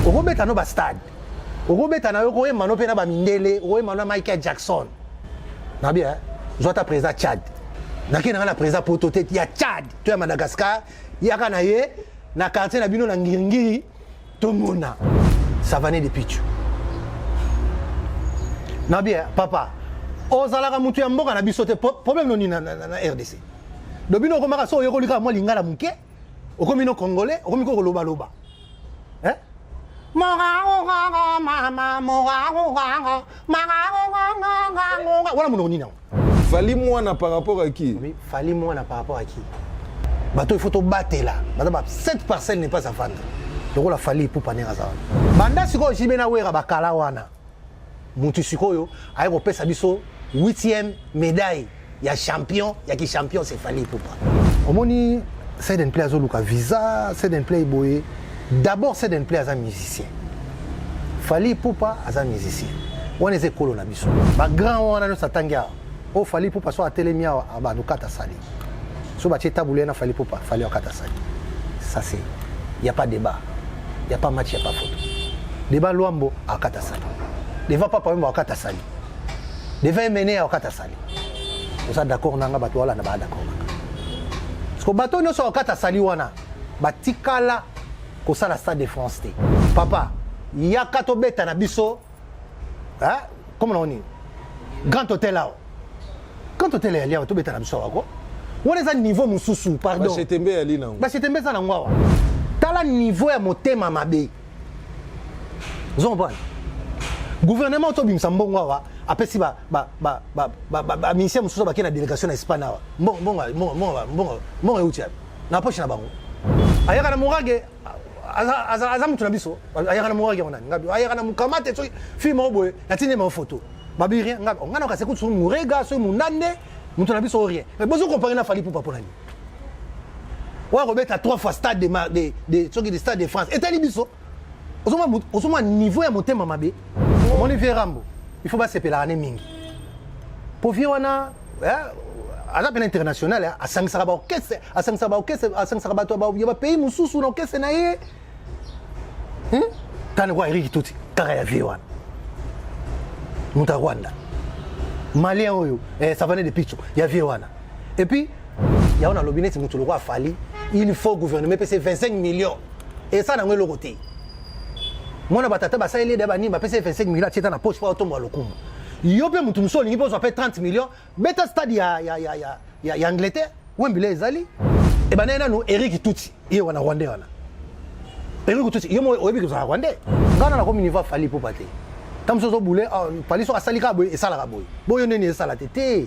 Robert no ba stade. Robert na yo ko e mano pe na ba mindele, o e mano Michael Jackson. Na bien, zo ta président Tchad. Na ki na président Pototé ya Tchad, to ya Madagascar, ya kana ye na quartier na bino na ngiringiri to mona. Savane de Pichu. Na bien, papa. Ozalaka mutu ya mboka na biso te problème noni na RDC. Dobino ko maka so yo ko lika mo lingala muke. Okomi no congolais, okomi ko loba loba. Hein? Voilà mon nina. Fali moi par rapport à qui? Oui, fali moi par rapport à qui? Bato il faut te battre là. Madame, cette parcelle n'est pas à vendre. Donc la fali pour paner ça. Banda siko jibena wera bakala wana. Mutu sikoyo ayi ko pesa biso 8e médaille. Il y a champion, il y a qui champion c'est fali pour pas. Omoni c'est d'un play azoluka visa, c'est d'un play boy. D'abord c'est d'un play as un musicien. Fali Poupa as un musicien. On est écolo na biso. Ba grand on a no satangia. O Fali Poupa so atelemia aba no kata sali. So ba taboulé na Fali Poupa, Fali o kata sali. Ça c'est il y a pas débat. Il y a pas match, il y a pas photo. Débat Luambo a kata sali. Débat papa mo a kata sali. Débat mené a kata sali. Vous êtes d'accord nanga bato wala na ba d'accord. Parce que bato no so kata sali wana. Batikala ko sala stade de France té. Papa, il y a kato beta na biso. Hein? Comment on dit? Grand hôtel là. Grand hôtel là, il y a to beta na biso wako. On est à niveau mususu, pardon. Ba chetembe ali na. Ba chetembe ça na ngwa. Tala niveau ya motema mabe. Vous comprenez? Gouvernement to bimsa mbongo wa apesi ba ministère mususu ba kena délégation na Espagne wa. Bon uti. Na poche na bango. Ayaka na murage aza mutu na biso. Ayaka na murage ona. Ngabi ayaka na mukamate so film oboye. Natine ma photo. Babi rien ngabi. Ngana ka sekutu so murega so munande mutu na biso rien. Mais besoin comparer na Fali Poupa ponani. Wa Robert a 3 fois stade de stade de France. Et tali biso. Osoma niveau ya motema mabe. Mon vie Rambo. Il faut pas se peler mingi. Pour vivre wana à la peine internationale à 5 saraba orchestre, à 5 saraba orchestre, à 5 saraba to ba pays mususu na orchestre na ye. Tane kwa Eric Tuti, kara ya viwana. Muta Rwanda. Malien oyo, Savane de Pichu, ya viwana. Et puis il y a un lobinete mutu lokwa Fali, il faut gouvernement payer 25 millions. Et ça na ngwe lokote. Mona batata basa ile deba ni ba payer 25 millions tieta na poche pour autombo lokumu. Yope mutu musoli ngipo so payer 30 millions, beta stade ya Angleterre, Wembley ezali. E banana no Eric Tuti, ye wana Rwanda wana. Eric Tuti, yo mo oyebi ko za Rwanda. Ngana na komi niveau Fali Poupa te. Tamso zo boule, Fali so asalika boy esala boy. Boyo neni esala te.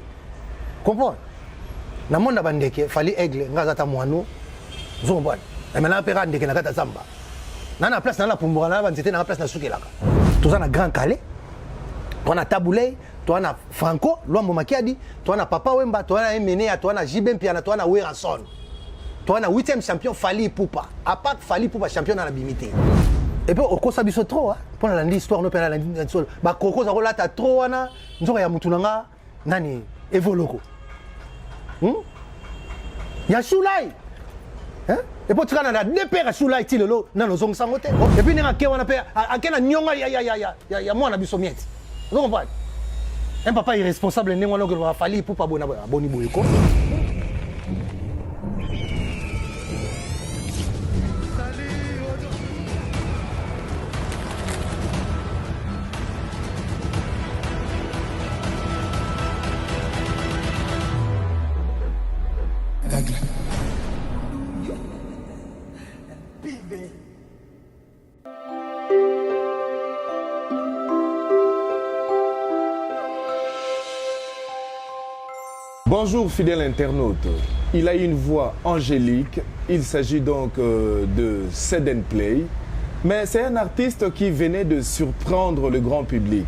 Comprends? Na monde bandeke Fali aigle ngaza ta mwano. Zo mbwana. Na mena pera ndeke na kata zamba. Na place na la pumbura na banzete na place na sukelaka. Toza na Grand Calais. Toi na Taboulé, toi na Franco, Luambo Makiadi, toi na Papa Wemba, toi na Emenea, toi na Jibem Piana, toi na Werason. Toi na 8e champion Fali Poupa. À part Fali Poupa champion dans la bimité. Et puis au ça biso trop pour la histoire no pena la histoire. Ba koko za kolata trop wana, nzoka ya mutu nanga nani evoloko. Ya Shulai. Hein? Et puis tu as na deux pères Shulai ti lelo na no zong sangote. Et puis ninga ke wana pe akena nyonga ya mwana biso mieti. Vous comprenez? Un papa irresponsable n'est pas que Fali Poupa boni boyko. Bonjour fidèle internaute, il a une voix angélique, il s'agit donc de Seden Play, mais c'est un artiste qui venait de surprendre le grand public.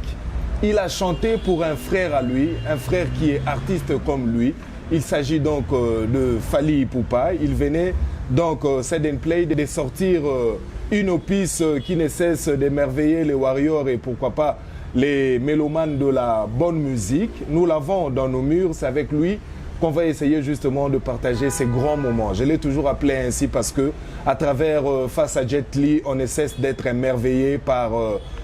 Il a chanté pour un frère à lui, un frère qui est artiste comme lui, il s'agit donc de Fali Poupa, il venait donc Seden Play de sortir une opus qui ne cesse d'émerveiller les warriors et pourquoi pas les mélomanes de la bonne musique. Nous l'avons dans nos murs, c'est avec lui qu'on va essayer justement de partager ces grands moments. Je l'ai toujours appelé ainsi parce que à travers Face à Jet Li, on ne cesse d'être émerveillé par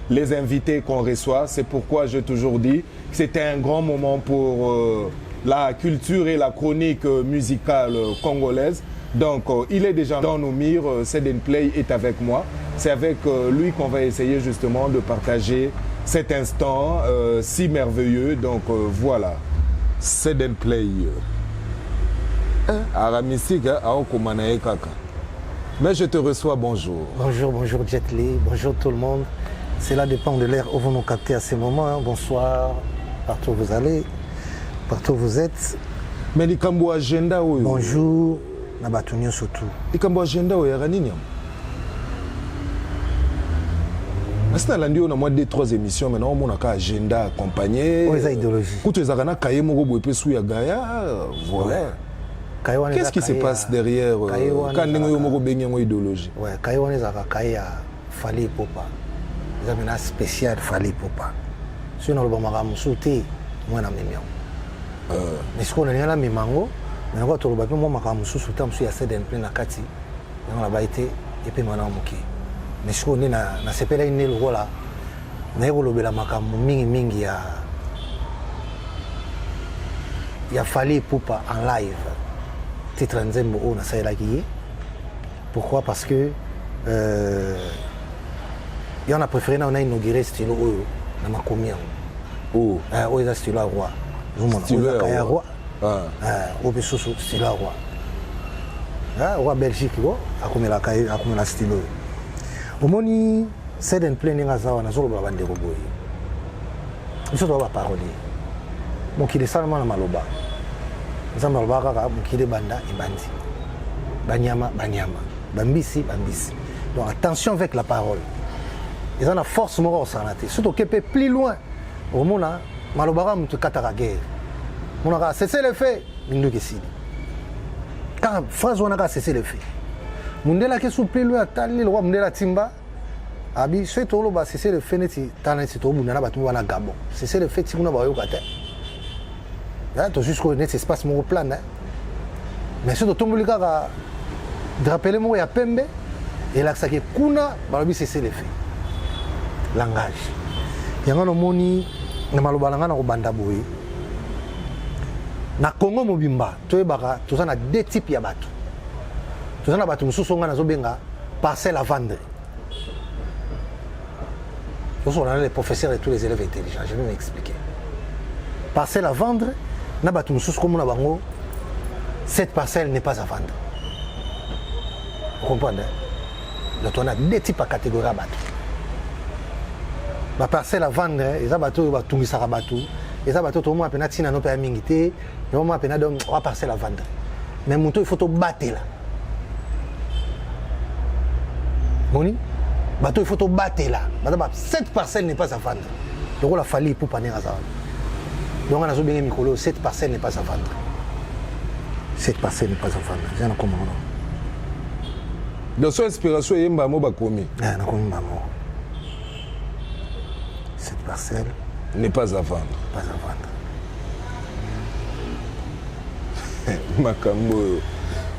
les invités qu'on reçoit. C'est pourquoi j'ai toujours dit que c'était un grand moment pour la culture et la chronique musicale congolaise. Donc, il est déjà dans nos murs. Seden Play est avec moi. C'est avec lui qu'on va essayer justement de partager cet instant si merveilleux. Donc, voilà. Seden Play. Aramisik, kaka. Mais je te reçois, bonjour. Bonjour, bonjour Jet Li, bonjour tout le monde. Cela dépend de l'ère où vous nous captez à ce moment. Hein. Bonsoir, partout où vous allez, partout où vous êtes. Mais il y a un agenda. Bonjour, Nabatunio surtout. Il y a un agenda. Mais c'est là on a moins de 3 émissions maintenant on a un agenda accompagné. Oui, c'est idéologie. Quand tu as un cahier voilà. Qu'est-ce qui se passe derrière quand on a une idéologie? Ouais, cahier on est à cahier Fally Ipupa. Ils ont un spécial Fally Ipupa. Si on a le bon magasin sauté, moi na mimion. Mais ce qu'on a là mimango, mais on va trouver moi magasin sauté, on a Seden Play na kati. On a baité et puis maintenant moki. Mais ce qu'on est na sepela une le rôle là. Na yolo bela makamu mingi ya Fally Ipupa en live. Titre nzembo o na sayela ki. Pourquoi? Parce que et on a préféré on a inauguré stylo oyo na makomi yango. Oh eza stylo roi. Stylo roi. O besoso stylo roi. Roi Belgique go akomela stylo. Omoni Seden Play ninga zawa na zolo ba bandeko boye. Biso to ba parole. Mokili salama na maloba. Nzamba maloba kaka mokili banda ebandi. Banyama. Bambisi. Donc attention avec la parole. Ils ont la force morale santé. Surtout qu'ils peuvent plus loin. Au monde, malobara mutu katara guerre. On a cessé le fait. Mindu kesidi. Quand phrase on a cessé le fait. Mundela qui sont plus loin tali le roi mundela timba. Abi c'est tout le bas cessé le fait neti taneti to bundana batu wana gabon. Cessé le fait timuna ba yo kate. Là to jusqu'au net espace mon plan hein. Mais surtout tombulika ka drapeler mo ya pembe et là ça que kuna balobi cessé le fait. Langage. Yango no moni na maloba langa na kobanda boye. Na Congo mobimba toyebaka tozana 2 types ya bato. Tozana bato mususu nga nazobenga parcelle à vendre. On a les professeurs et tous les élèves intelligents, je vais m'expliquer. Parcelle à vendre, na bato mususu comme na bango, cette parcelle n'est pas à vendre. Vous comprenez? Donc on a 2 types de catégories à bato. La parcelle à vendre, les abattoirs va tout ça rabattu. Les abattoirs tout le monde a peine à tirer nos pères mingité, le monde a peine à donner la parcelle à vendre. Mais mon il faut tout battre là. Moni, bateau il faut tout battre là. Madame, cette parcelle n'est pas à vendre. Donc il a fallu pour pas négaser. Donc on a bien micro, cette parcelle n'est pas à vendre. Cette parcelle n'est pas à vendre. J'ai un comment non. Donc son inspiration est mba mo ba komi. Ah, na komi mba mo. Cette parcelle n'est pas à vendre. Pas à vendre. Makambo.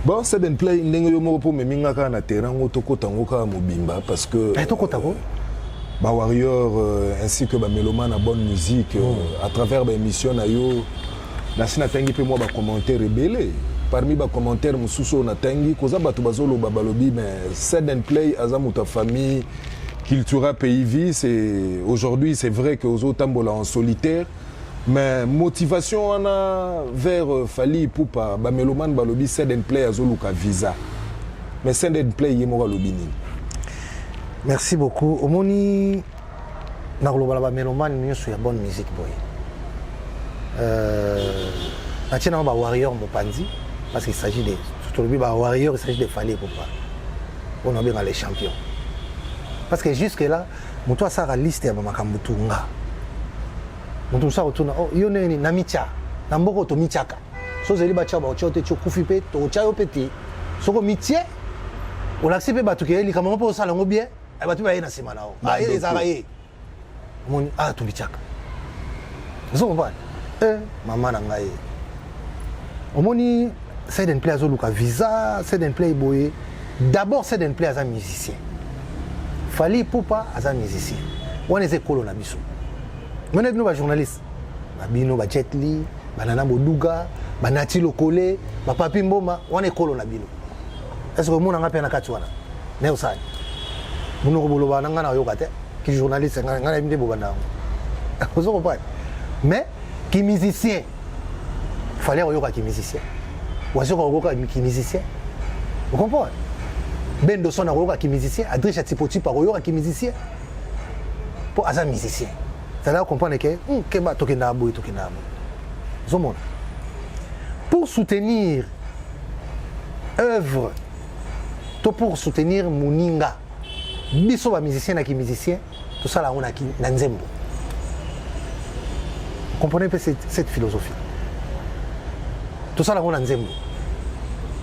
Bon, Seden Play ndenge yo moko po meminga ka na terrain to kotango ka mobimba parce que to kotako ba warrior ainsi que ba mélomane à bonne musique à travers ba émission na yo na sina tangi pe moi ba commentaire rebelle. Parmi les commentaires, mususu na tangi koza batu bazolo babalobi mais Seden Play azamu ta famille cultura pays vie c'est aujourd'hui c'est vrai que aux autres tambola en solitaire mais motivation on a vers Fally Ipupa ba meloman balobi Seden Play azoluka visa mais Seden Play yemo balobi nini. Merci beaucoup omoni na global ba meloman nyoso ya bonne musique boy na ba warrior mopanzi parce qu'il s'agit de tout le warrior il s'agit de Fally Ipupa on a bien les champions parce que jusque là mutu asara liste ya makambutu nga mutu sa otuna oh yo neni na micha na mboko to michaka so zeli ba chaba ochote chokufi pe to chayo peti soko mitie olaksi pe batu ke eli kama mpo sala ngo bien ay batu ba yena sima nao ba ele zara ye moni to michaka zo mbana mama na ngai omoni Seden Play azoluka visa, Seden Play boye. D'abord Seden Play aza musicien. Fally Ipupa aza musicien. Wana eze kolo na biso. Mona bino ba journaliste. Ba bino ba Jet Li, ba Nana Boduga, ba Nati Lokole, ba Papi Mboma, wana ekolo na bino. Est-ce que mona nga pe na kati wana? Ne osali. Muno ko boloba nga na yoka te. Ki journaliste nga na binde boba na. Ozo ko pa. Mais qui musicien. Fallait yoka qui musicien. Wazo ko yoka qui musicien. Vous comprenez? Ben Dosson a yoka qui musicien, Adrien Tipoti par yoka qui musicien. Pour aza musicien. Ça là comprendre que keba tokenda boy tokenda boy. Zomona. Pour soutenir œuvre, pour soutenir Muninga, biso ba musicien na ki musicien, tout ça là on a qui na nzembo. Comprenez un peu cette philosophie. Tout ça là on a nzembo.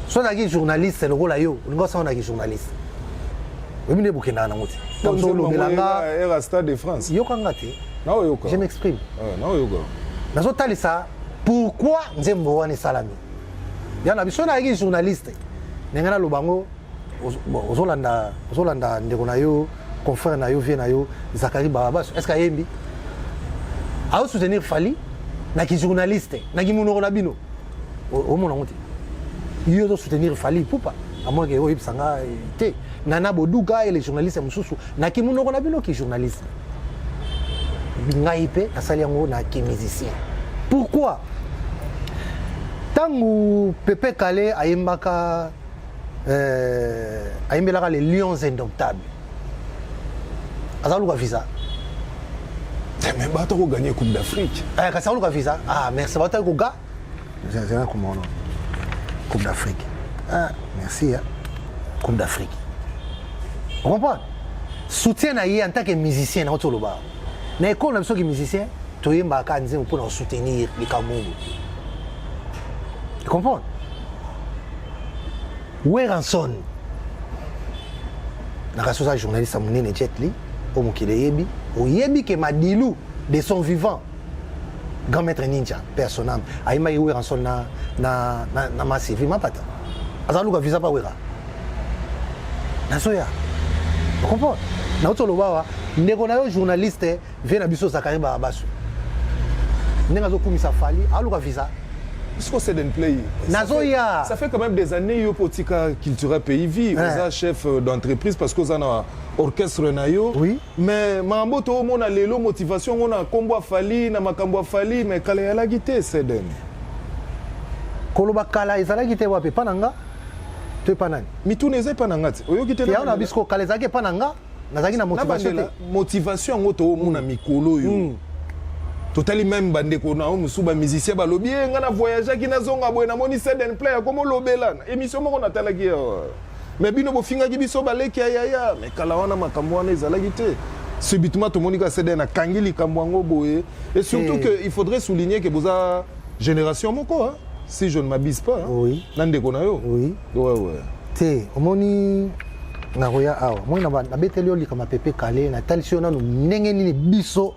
Soit là journaliste c'est le rôle là yo, on a ça journaliste. Oui mais bokenda na ngoti. Comme ça le belanga era Stade de France. Yo kangate. Je m'exprime. Non yoga. Nazo talisa pourquoi nzembo wana salami. Ya na biso na journaliste. Nengana lobango ozolanda ndeko na yo confrère na yo vie na yo Zakari Barabas est-ce que yembi a soutenir Fally na ki journaliste na ki munoko na bino o mona ngoti yo to soutenir Fally Ipupa à moins que yo ibsanga te Nana Boduga et les journalistes mususu na ki munoko na bino ki journaliste ngaipe asali yango na ki musicien pourquoi tangu Pepe Kale ayembaka ayembelaka les lions indomptables azaluka visa mais bato ko gagner coupe d'Afrique kasi aluka visa merci bato ko ga c'est comment coupe d'Afrique merci coupe d'Afrique on comprend soutien na ye en tant que musicien na otoloba na école na biso ki musicien toyembaka nzembo pour soutenir likamungu tu comprends Weranson nakasoza journaliste amunene Jet Li au mokile yebi oyebi ke Madilu de son vivant grand maître ninja personnel ayima ye Weranson na massive mapata azaluka visa pa wera nasoya tu comprends na otoloba ndeko na yo journaliste vient na biso Zakari Barabas nenga zo kumisa Fally aluka visa. Est-ce que Seden Play ça fait quand même des années yo politika culturel pays vie oza chef d'entreprise parce que oza na orchestre na yo oui mais mambo to mona lelo motivation on a kombo Fally na makambo Fally mais kala ya la guité Seden koloba kala ezala guité wapi pananga to panani mitune eza pananga te oyo guité ya na bisko kala ezaki pananga nazaki na motivation ngoto mona mikolo yo totali même bande ko na musu ba musicien ba lobi nga na voyager ki na zonga boy na moni Seden Play comme lobela émission moko na tala ki mais bino bo finga ki biso ba leki ya mais kala wana makambo wana ezala gité subitement to monika Seden na kangili kamwango boye et surtout que il faudrait souligner que boza génération moko si je ne m'abuse pas oui nande ko na yo oui ouais té omoni na roya awa moi na beteli oli kama Pepe Kale na talisi na ndenge nini biso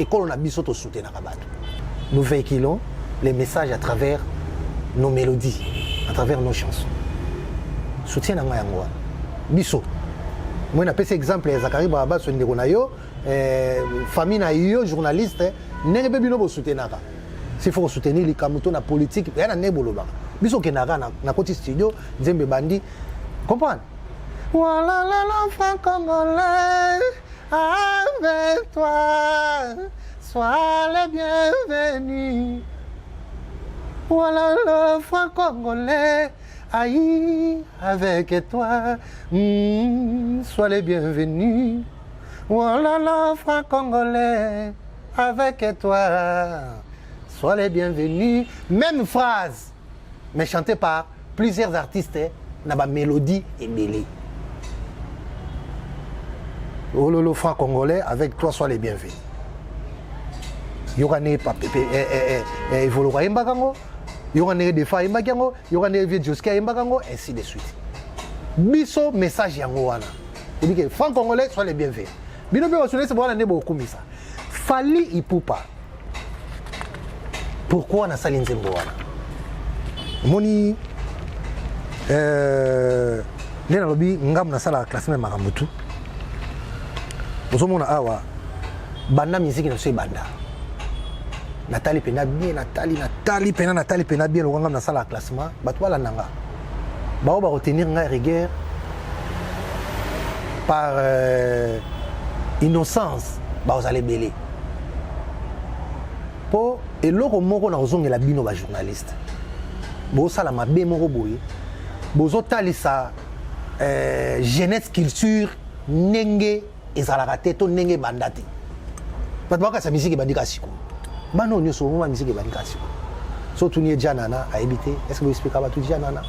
ekolo na biso to soutenir bato nous véhiculons les messages à travers nos mélodies à travers nos chansons soutien na yango biso moi na pese exemple ya Zakari Barabas ndeko na yo famille na yo journaliste ndenge be bino bo soutenaka s'il faut soutenir les kamuto na politique ya na neboloba biso kenaka na koti studio nzembe bandi comprendre. Voilà l'enfant congolais, avec toi, sois le bienvenu. Voilà l'enfant congolais, aïe, avec toi, sois le bienvenu. Voilà l'enfant congolais, avec toi, sois le bienvenu. Même phrase, mais chantée par plusieurs artistes, na ba mélodie et mêlée. Oh lolo franc congolais avec toi sois les bienvenus. Yokane pape evoluera imbakango, yokane defa imbakango, yokane vie jusqu'à imbakango ainsi de suite. Biso message yango wana. Il dit que franc congolais sois les bienvenus. Bino be osone se bona nebo kumisa. Fally Ipupa. Pourquoi na sali nzembo wana? moni lena lobi ngam na sala classement maramutu ozomona awa banda musique na so banda Nathalie pena bien Nathalie pena bien le ngam na sala classement batwa la nanga ba retenir nga rigueur par innocence ba vous allez belé po eloko moko na ozongela bino ba journaliste bo sala mabe moko boye bozo talisa jeunesse culture nenge ezalaka te to nenge bandati bato bakasa musique bandika siko bano nyonso moma musique bandika siko so tuni janana a ebité est-ce que vous expliquez ba tout janana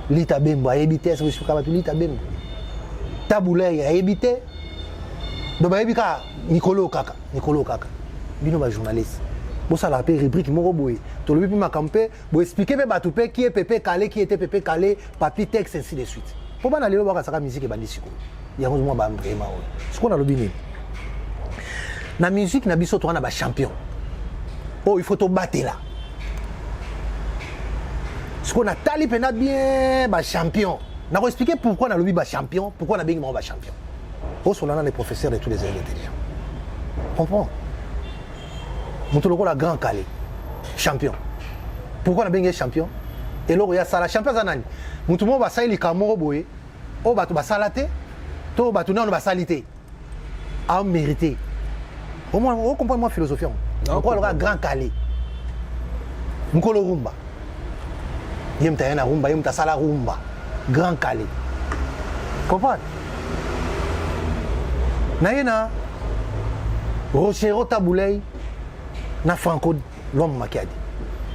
lita bembo a ebité est-ce que vous expliquez ba tout lita bembo tabulay a ebité do ba ebika Nicolo kaka bino ba journaliste bo sala pe rubrique moko boye to lobi ma campé bo expliquer be bato pe qui est Pépé Calé qui était Pépé Calé papi texte ainsi de suite po bana lelo baka saka musique bandi siko ya ngo mo ba vraiment ce qu'on a lobi ni na musique na biso to wana ba champion oh il faut to battre là ce qu'on a tali pena bien ba champion na ko expliquer pourquoi na lobi ba champion pourquoi na bengi mo ba champion oh solana les professeurs de tous les élèves intelligents comprends Moutoloko la grand Calé champion pourquoi na bengi champion et là il y a ça la champion zanani mutumo ba saili kamoro boye o batu ba salate to batu na ba salité a mérité au moins on comprend moi philosophie pourquoi le grand Calé mukolo rumba yemta yana rumba yemta sala rumba grand Calé comprends na yena Rochero Tabulay na Franco l'homme makiadi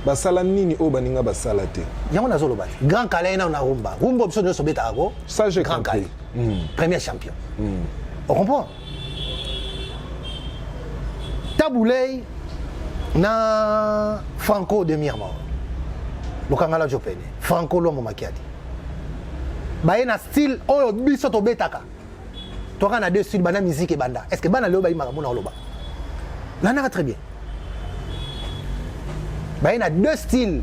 basala nini o baninga basala te yango nazolo bati grand Calé na rumba biso nyo sobeta ako ça j'ai grand compris premier champion on comprend Tabulay na Franco demi-mort lokangala jopene Franco l'homme makiadi baye na style oyo biso to betaka toka na deux styles bana musique et banda est-ce que bana leo bayi makamona oloba là na très bien baye na deux styles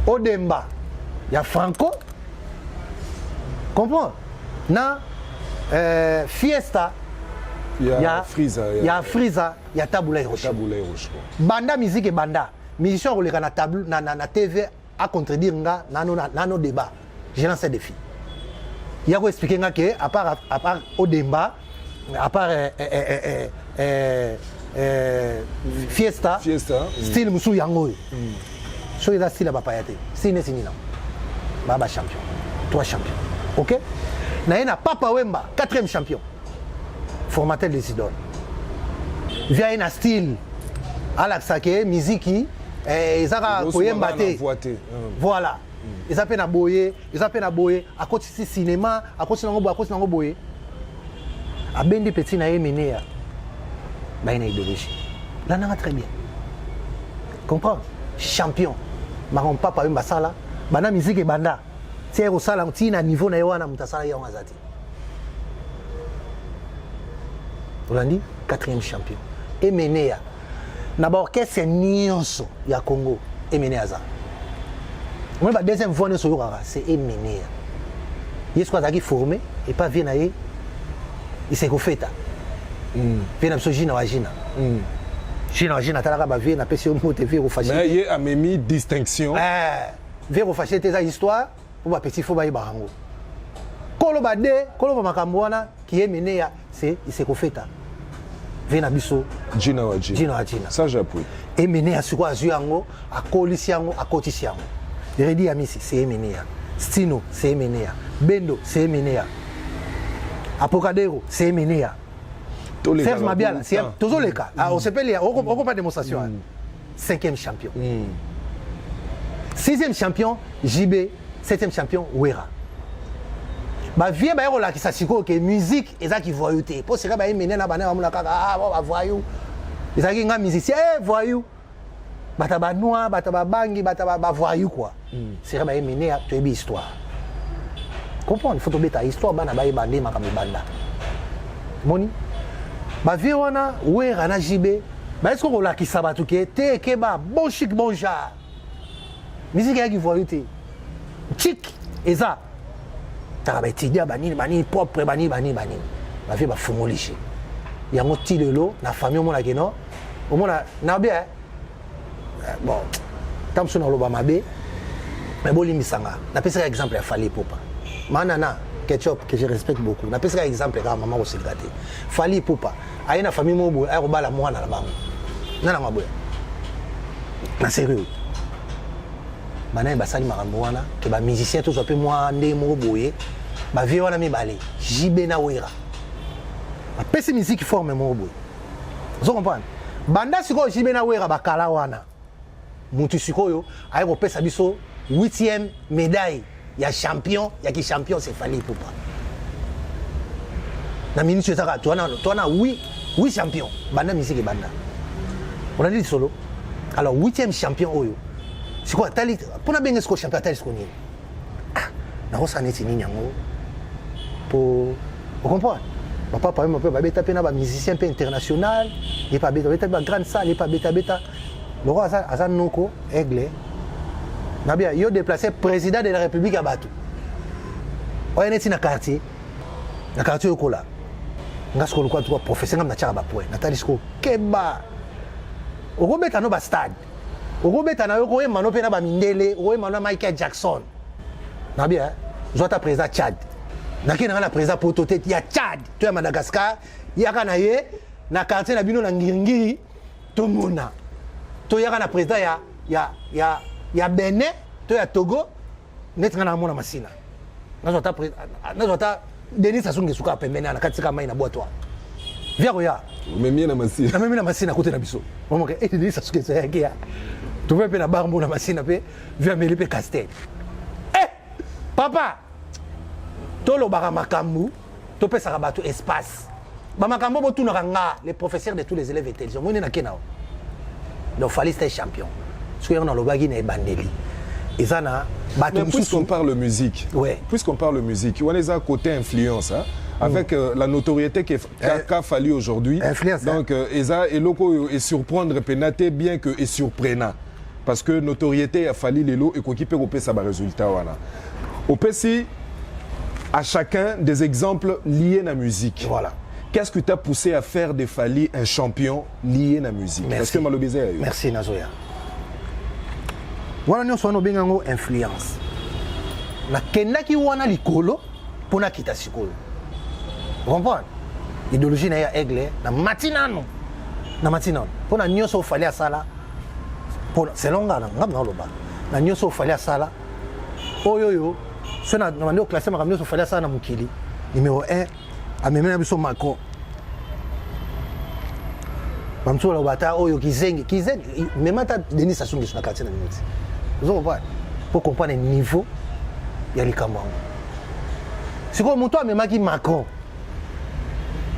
Odemba ya Franco comprends na Fiesta ya Friza ya Tabulay Roche banda musique et banda musicien roleka na table na TV à contredire nga nano débat j'ai lancé des défi il y a quoi expliquer nga que à part Odemba à part Fiesta style musu yango so eza style ba payate style nesini na baba champion 3 champions OK na yena Papa Wemba 4e champion formateur des idoles via na style alaxake musique ezaka koyemba te voilà eza pe na boye à côté si cinéma à côté nango boye abendi petit na yemenea ba ina idéologie là na très bien comprends champion maron Papa Wemba sala bana musique e banda tie ko sala tina niveau na yoana mutasala ya ngazati Olandi 4e champion Emenea na ba orchestre nyonso ya Congo Emenea za on va deuxième fois sur Yoga c'est Emenea il soit qui formé et pas vient naé il s'est refait vient sur Gina Wagina Gina talaka ba vient na PCO TV refaché mais il a mis distinction vient refaché tes histoire pour ba petit faut ba ibarango koloba makambo wana qui Emenea c'est il s'est refait vena biso Gina Wagina ça j'appuie Emenea siko azuango akolisi yango akotisi yango Redi Amisi c'est Emenea Stino c'est Emenea Bendo c'est Emenea Apocadero c'est Emenea Serge Mabiala c'est tozoleka on s'appelle on pas démonstration 5e champion 6e champion JB 7e champion Wera ba vie ba yola ki sasiko que musique ezaki voyouté pour sera ba Emenea na bana ba kaka ba voyou ezaki nga musicien voyou bata ba noir bata ba bangi bata ba voyou quoi sera ba Emenea tu es histoire comprendre faut tomber ta histoire bana ba ibande makami banda moni ba vie wana Wera na JB ba est-ce qu'on la ki sabatu ke te ke ba bon chic bon jar musique qui voyou te chic et ça ta ba étudier bani propre bani ba vie ba fongolishi yango ti lelo na famille au mona keno au mona na bien bon tam so na loba mabe mais bon limisanga na pesa exemple ya Fally Ipupa manana ketchup que je respecte beaucoup na pesa exemple ka maman ko silgate Fally Ipupa aina famille mo bo ay ko bala mwana na bango nana maboya na sérieux bana basali makambo wana ke ba musicien to sope moi nde mo boye ba vie wana mibale jibe na wera ba pesi musique forme mo boye vous comprenez banda siko jibe na wera bakala wana mutu sikoyo ayi ko pesa biso 8e médaille ya champion ya ki champion c'est Fally Ipupa na minute ça toi na oui champion banda musique banda on a dit solo alors 8e champion oyo c'est quoi tali pour na benga ce champion tali ce nini na ko saneti nini yango pour vous comprenez papa par exemple ba beta pe na ba musicien pe international et pas beta ba grande salle et pas beta le roi Azan Noko Aigle Nabia yo déplacé président de la République à Batou oya neti na quartier okola ngasko lokwa toi professeur ngam na tchaka ba point natali sko keba okobeta no ba stade okobeta na yo ko emano pe na ba mindele o emano Michael Jackson nabia zota président Tchad nakina na président Potote ya Tchad to ya Madagascar ya kana ye na quartier na bino na ngiri to mona to ya kana président ya Benin to ya Togo net ngana mona masina nazota Denis Sassou Nguesso ka pembeni na katika mai na boitwa via koya memie na masina kote na biso vraiment que Denis Sassou Nguesso ya kia tu veux pe na barbo na masina pe via meli pe castel papa to lo baka makambu to pe saka bato espace ba makambo bo tu na nga les professeurs de tous les élèves intelligents moi na kenao donc Fally c'était champion parce que on a le bagui na bandeli et ça na mais puisqu'on parle musique ouais. Puisqu'on parle musique on est à côté influence hein, avec la notoriété qu'a fallu aujourd'hui donc eza eloko et surprendre penate bien que et surprenant parce que notoriété a fallu lelo et ko ki pe ko pesa ba résultat wana au PC à chacun des exemples liés à la musique. Voilà. Qu'est-ce qui t'a poussé à faire de Fally un champion lié à la musique? Merci. Parce que Malobézé. Merci Nazoya. Voilà nous sommes bengango influence. Na kenda ki wana likolo pona kita sikolo. Vous comprenez? Idéologie na ya Aigle na matinano. Na matinano. Pona nyoso Fally asala. Pona selonga na ngam na loba. Na nyoso Fally asala. Oyoyo. Ce na demandé au classement ramener sur Fally asala na mukili. Numéro 1 amemena biso Macron. Bamso la bata oyo kizengi même ata Denis Sassou Nguesso na quartier na minute. Vous comprenez? Pour comprendre le niveau ya likambo. C'est comme toi même qui Macron.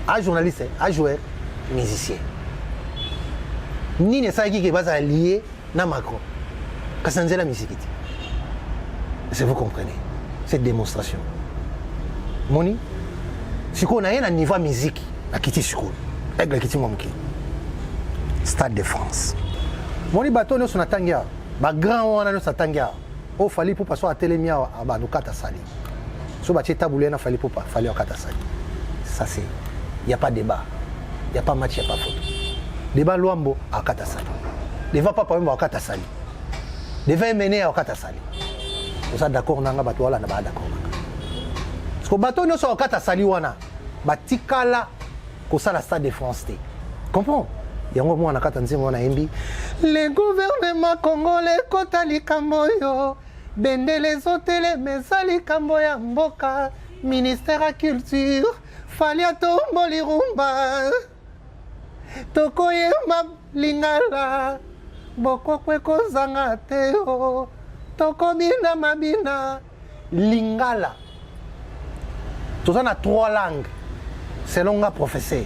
Un journaliste, un joueur, musicien. Ni ne sait qui va lié na Macron. Kasanze la musique. C'est vous comprenez cette démonstration. Moni si on a un niveau musique à quitter school avec la quitter mamki Stade de France moni bateau no sona tangia ba grand wana no satangia o Fally pour passer à télémia à ba no kata sali so ba cheta boulé na Fally pour pas Fally au kata sali ça c'est il y a pas débat il y a pas match il y a pas photo débat Luambo à kata sali débat papa même à kata sali débat mené à kata sali ça d'accord nanga bato wala na ba d'accord parce que bateau no so kata sali wana batikala ko sala Stade de France te comprends yango mwana kata nzembo wana embi le gouvernement congolais kota likambo yo bendele zotele meza likambo ya mboka ministère ya culture Fally atomboli rumba tokoyemba lingala bokokwe kozanga te o tokobina mabina lingala. Tout ça a 3 langues. Selon un professeur.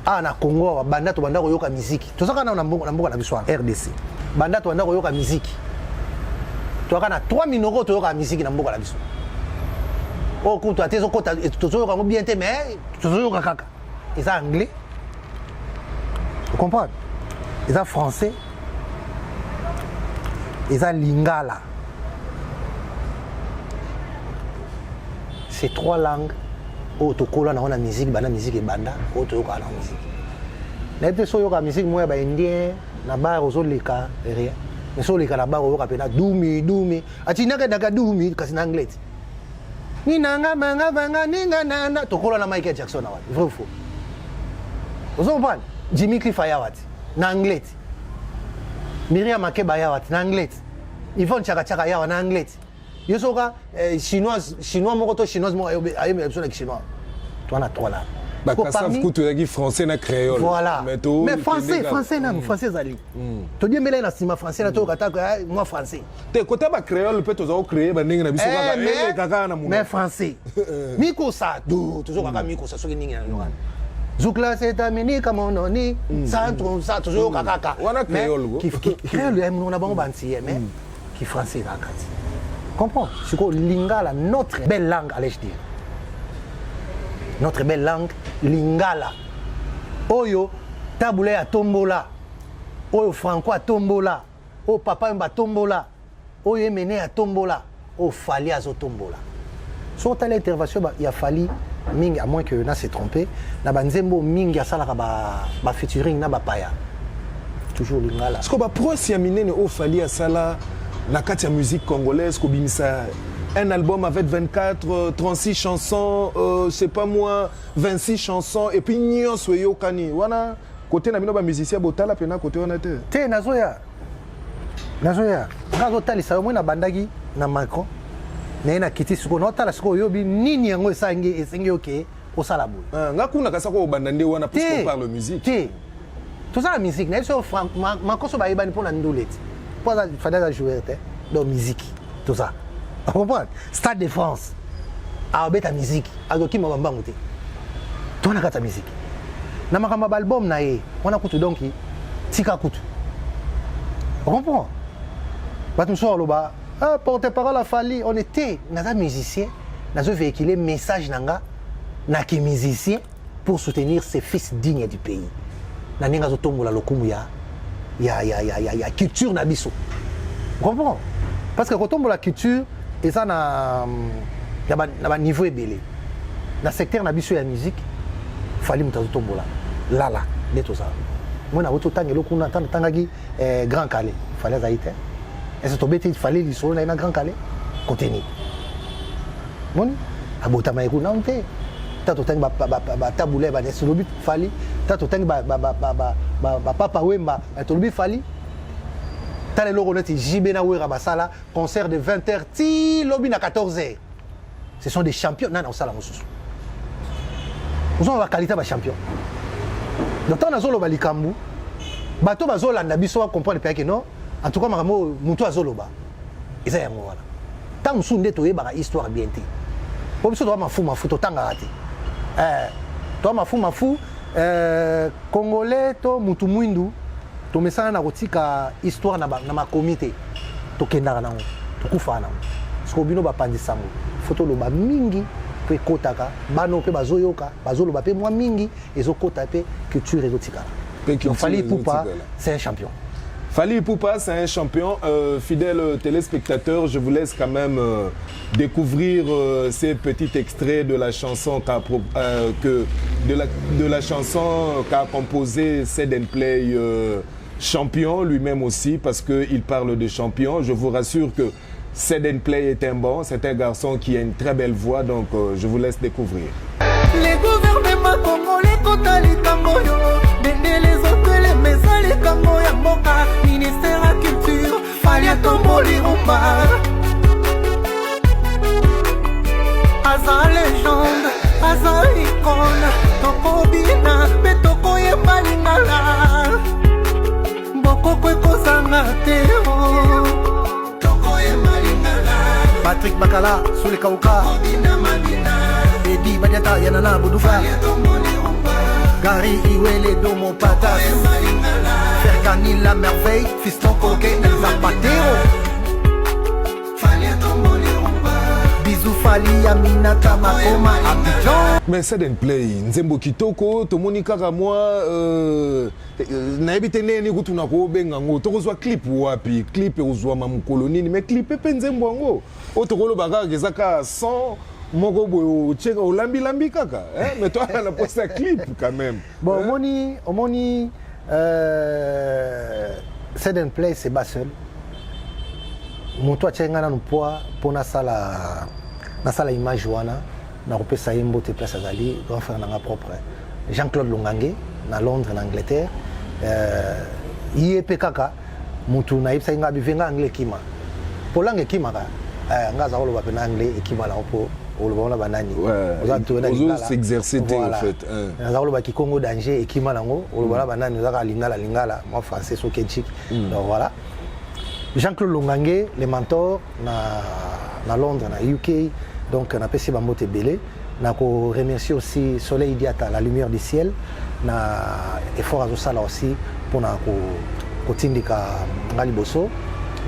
Ah, na Congo, banda to banda koyoka musique. Tout ça kana na mboka na biso RDC. Banda to banda koyoka musique. To kana 3000 € to yoka musique na mboka na biso. Oh, quand tu as tes okota to yoka ngo bien te mais to yoka kaka. Et ça anglais. Vous comprenez? Et ça français. eza lingala. C'est 3 langues. Otokola na musique, bana musique et banda, otokola na musique. N'était so yoka musique moi ba indien na bar ozoleka rien. Mais so leka na bar oyoka pena dumi. Atinaka daga dumi kasi na anglais. Ni nanga manga vanga ninga nana tokola na Michael Jackson na wati. Vrai ou faux? Ozompan Jimmy Cliff ya wati na anglais. Miriam Makeba ya wati na anglais. Yvonne Chaka ya na anglais. Yosoka chinois moko chinoise mo ayo personne chinois. Toi na 3 là. Bah ça coûte qui français na créole. Voilà. Mais français na français zali. To dis mele na sima français na to kata moi français. Te côté ba créole peut to créer ba ninga na biso kaka na mu. Mais français. Miko sa do toujours kaka miko sa soki ninga na ngana. Zoukla c'est amini comme on ni centre ça toujours kaka. Wana créole go. Créole aime on a bon banti mais qui français kaka. Comprends? C'est quoi lingala, notre belle langue, allais-je dire. Notre belle langue, lingala. Oyo, taboulé à tombola. Oyo, franco à tombola. Oyo, papa mba tombola. Oyo, mené à tombola. Oyo, fali à zo tombola. Sur telle intervention, il a fallu, à moins que na s'est trompé, na banzembo mingi a salaka ba featuring na ba paya. Toujours lingala. Est-ce que ba pro si amine ne o fali à sala la carte musique congolaise, un album avec 24, 36 chansons, je sais pas moi, 26 chansons, et puis nous sommes kani. Wana côté na bino ba musicien botala pena côté on était. Te nazoya. Ngazo tali sa mo na bandagi na Macron. Na kiti suko no tala suko yobi nini yango esengi oké au salabu. Ngakuna kasa ko bandande wana parce qu'on parle musique. Te. Tout ça la musique, na so Macron so ba ibani pour na ndoleti. Il fallait jouer de musique, tout ça. Vous comprenez? Stade de France, à ta musique, à qui m'a bangouté. Toi, on a ta musique. Dans ma album, on a coûté donc tika coûte. Vous comprenez? Porte-parole a fallu, on était dans musicien, dans un véhicule message nanga, na qui musicien pour soutenir ses fils dignes du pays. Na ninga zotombo la lokumuya. Il y a culture na biso. Vous comprenez? Parce que quand on voit la culture, et ça il y a un niveau ébélé. Dans le secteur na biso la musique, il fallait que tu tombe là, de tout ça. Moi na auto tangelo kuna tangaki Grand Calais, il fallait ça été. Et c'est tombé il fallait les sur na Grand Calais contenu. Mon abota maïkou na onte. Tato tang ba taboulé ba nesolobi fallait. Tato tang ba papa wemba tolobi fallait. Tale lo renet JB na wera basala concert de 20h ti lobi na 14h. Ce sont des champions na sala mosusu. Nous avons la qualité de champion. Donc on a zolo balikambu. Bato bazola na biso wa comprendre pe que non. En tout cas maramo muto azoloba. Eza yango wana. Tant sunde to yeba histoire bien té. Pour biso to mafu to tanga ati. To mafu congolais to mutu mwindu. To mesana na kotika histoire na ma comité. To kendaka nango. To kufa nango. Sko bino ba pandisango. Photo lo ba mingi pe kotaka bano pe bazoyoka bazoloba pe moi mingi ezokota pe culture ezotika. Fally Ipupa c'est un champion. Fally Ipupa c'est un champion. Fidèles téléspectateurs, je vous laisse quand même découvrir ces petits extraits de la chanson de la chanson qu'a composé Sed & Play champion lui-même aussi parce qu'il parle de champion. Je vous rassure que Sed & Play est un bon, c'est un garçon qui a une très belle voix, donc je vous laisse découvrir. Les gouvernements congolais totali kangoyo, dende les autres les mesali kangoya moka, ministère à culture, Fally tomboli rumba. Aza légende, aza icône, toko bina, betoko ye malingala. Boko kwe kozanga teo. Patrick Bakala, Soule Kauka, Eddie Badiata, Yanana Boudoufa, Gary Iwele, Domo Patas, Fergani La Merveille, Fiston Coquet, El Zapatero, Bisou Fali Aminata Makoma Abidjan. Mais c'est un play nzembo kitoko tomoni kaka moi nayebi te neni kutuna ko benga ngo tokozwa clip wapi clip ozwa mamukolo nini mais clip pe nzembo ngo otokolo baka kezaka 100 moko boyo cheka olambi kaka mais toi on a posté un clip quand même bon omoni c'est un play c'est pas seul moto achenga na poa pona sala na sala image wana na kopesa yembo te place azali grand frère nanga propre Jean-Claude Longange na Londres na Angleterre IEP kaka mutu na ipsa nga bivenga anglais kima polange kima ka nga za koloba pe na anglais ekima la po oloba na banani oza to na lingala s'exercer en fait za koloba ki Congo danger ekima lango oloba na banani oza ka lingala moi français so kenchik donc voilà Jean-Claude Longange les mentors na Londres na UK donc on a passé Bambote Belé. On a remercié aussi Soleil Diata, la lumière du ciel. On a effort à ça là aussi pour na kotindika ngaliboso.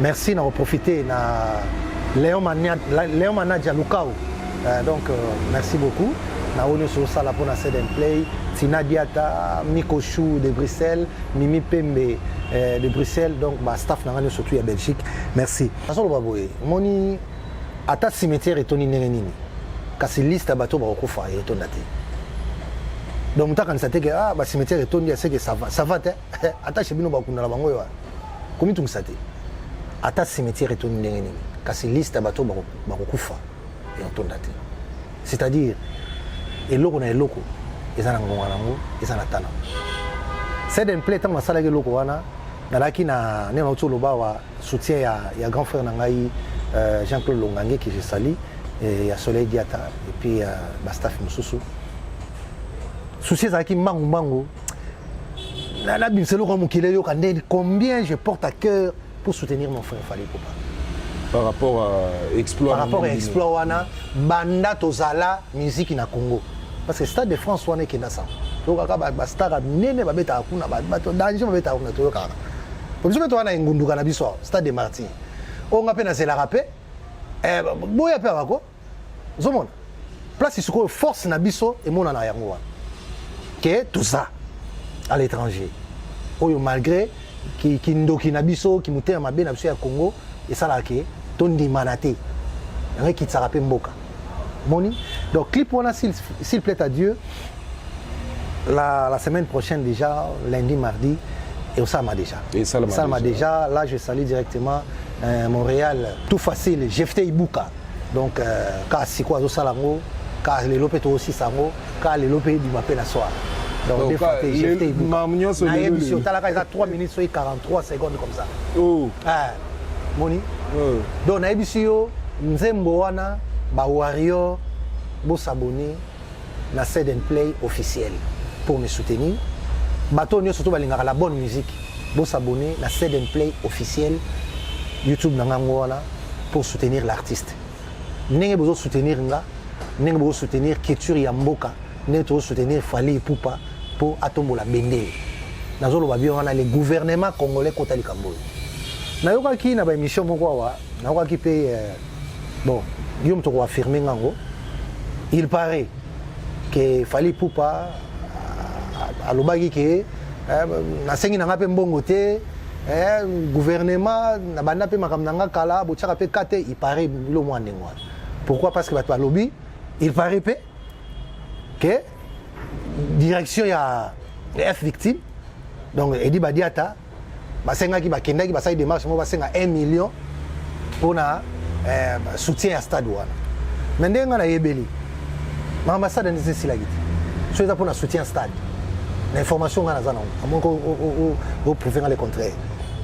Merci, on a profité na Léon Manadia Lukao. Donc merci beaucoup. On a eu sur ça là pour na Seden Play. Tina Diata, Miko Chou de Bruxelles, Mimi Pembe de Bruxelles. Donc bah staff na ngani surtout à Belgique. Merci. Asolo baboye. Moni ata cimetière etoni ndenge nini kasi liste bato bakokufa etonda te donc mutakanisa te ke ba cimetière etondi aseke ça va te ata chez bino bakunda la bango yo komi tungisa te ata cimetière etoni ndenge nini kasi liste bato bakokufa etonda te c'est-à-dire eloko na eloko eza na ngonga nango eza na tana c'est un play tant masala ke eloko wana nalaki na nena otoloba wa soutien ya grand frère na ngai Jean-Claude Longange qui je salue, il y a Soleil Diata et puis Bastaf Moussoussou. Souci Zaki Mango, combien je porte à cœur pour soutenir mon frère Fally Ipupa. Par rapport à Exploit. Par rapport à Exploit Wana, Banda Tozala, musique na Congo. Parce que Stade de France Wana qui est dans ça. Donc Star Nene Babeta Akuna, Danger Babeta Akuna Toyokara. Comme je me tourne à Ngunduka Nabiso, Stade de Martin. On a peine à se la rappeler. Boya pe avako. Zomon. Place isuko force na biso et mon na yango. Que tout ça à l'étranger. Oyo malgré qui ndoki na biso qui muté ma be na biso ya Congo et ça là ke tondi manaté. Rien qui tsara pe mboka. Moni. Donc clip on a s'il plaît à Dieu la semaine prochaine déjà lundi mardi et ça m'a déjà. Et ça m'a déjà. Là je salue directement Montréal, tout facile, Jefte Ibuka. Donc, quand c'est quoi, Salango, quand les lopes aussi sango, quand les lopes du matin la soir. Donc, des fois, Jefte Ibuka. Il y a 3 minutes, 43 secondes comme ça. Oh. Moni. Donc, Naibisio, Nzembo Wana, Warrior, vous s'abonner à Seden Play officiel pour me soutenir. Batonio surtout la bonne musique. Vous s'abonner à Seden Play officiel. YouTube Nangangwana pour soutenir l'artiste. N'engé besoin soutenir nga, n'engé besoin soutenir culture ya mboka, n'engé besoin soutenir Fally Ipupa pour atombola bende. Nazolo babio wana le gouvernement congolais kota likambo. Na yoka ki na ba émission moko wa, na yoka ki pe bon, yom to ko affirmer ngango. Il paraît que Fally Ipupa alobaki ke na sengi na ngape mbongo te gouvernement na banda pe makamnanga kala bochaka pe kate il paraît le mois ndengwa. Pourquoi? Parce que bato lobby il paraît que direction ya F victime donc Edi Badiata basenga ki bakenda ki basai démarche mo basenga 1 million pour na soutien à stade wana. Mendenga na yebeli. Ma ambassade ndise silagiti. So eza pour na soutien stade. L'information nga nazana amoko au prouver le contraire.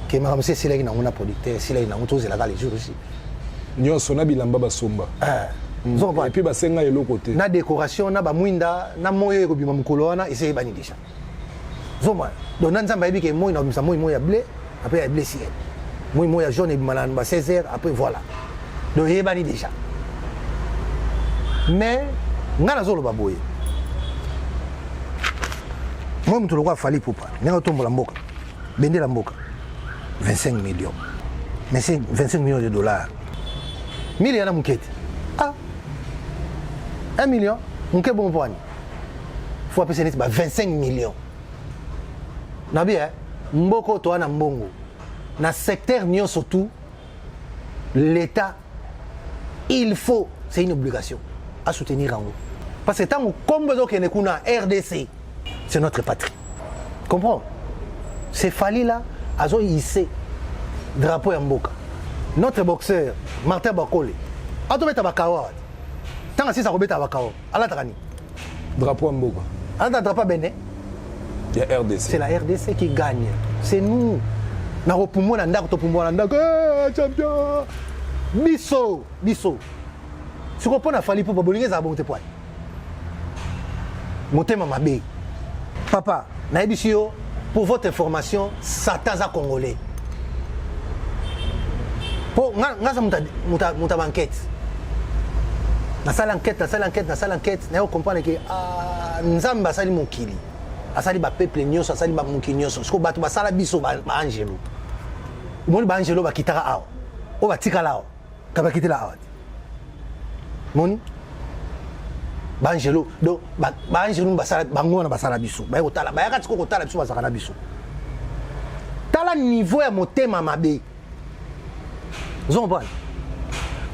Que ma monsieur Silagi na ngona producteur Silagi na ngoto la les jours aussi. Nyo sona bilamba basomba. Et puis basenga yelo côté. Na décoration na ba mwinda na moyo ko bima mukolo wana essayer bani déjà. Zoma. Donc nanzamba yebi ke moyo na bimisa moyo ya blé après ya blé ciel. Moyo ya jaune bima na ba 16h après voilà. Donc yebani déjà. Mais ngana zolo baboye. Moi mutu lokwa Fally Ipupa. Nenga tombola mboka. Bende la mboka. 25 millions. Mais c'est 25 millions de dollars. Millions à Mouketi. Ah, 1 million, mon que bon point. Faut appeler ça 25 millions. Nabi mboko to na mbongo. Na secteur nyon surtout l'État il faut, c'est une obligation à soutenir en haut. Parce que tant comme besoin que nous RDC, c'est notre patrie. Comprends? C'est Fali là, azo hissé drapeau ya mboka. Notre boxeur Martin Bakole, ato beta bakawa. Tant si ça robeta bakawa, ala takani. Drapeau mboka. Ala drapeau bene. Il y a RDC. C'est la RDC qui gagne. C'est nous. Na ropumo na ndako to pumo na ndako. Champion. Biso. Si on a fallu pour bolinga za bonté poil. Motema mabe. Papa, na ebisio pour votre information, Sataza congolais. Pour ngaza muta enquête. Na sala enquête, na yo comprendre que nzamba sali mokili. Asali ba peuple nyonso, asali ba mokili nyonso. Siko bato ba sala biso ba angelo. Moni ba angelo ba kitaka awa. O ba tikala awa. Ka ba kitela awa. Moni Bangelo do Bangelo basala bangona basala biso ba yotala ba yakati ko tala biso basaka na biso tala niveau ya motema mabe zomba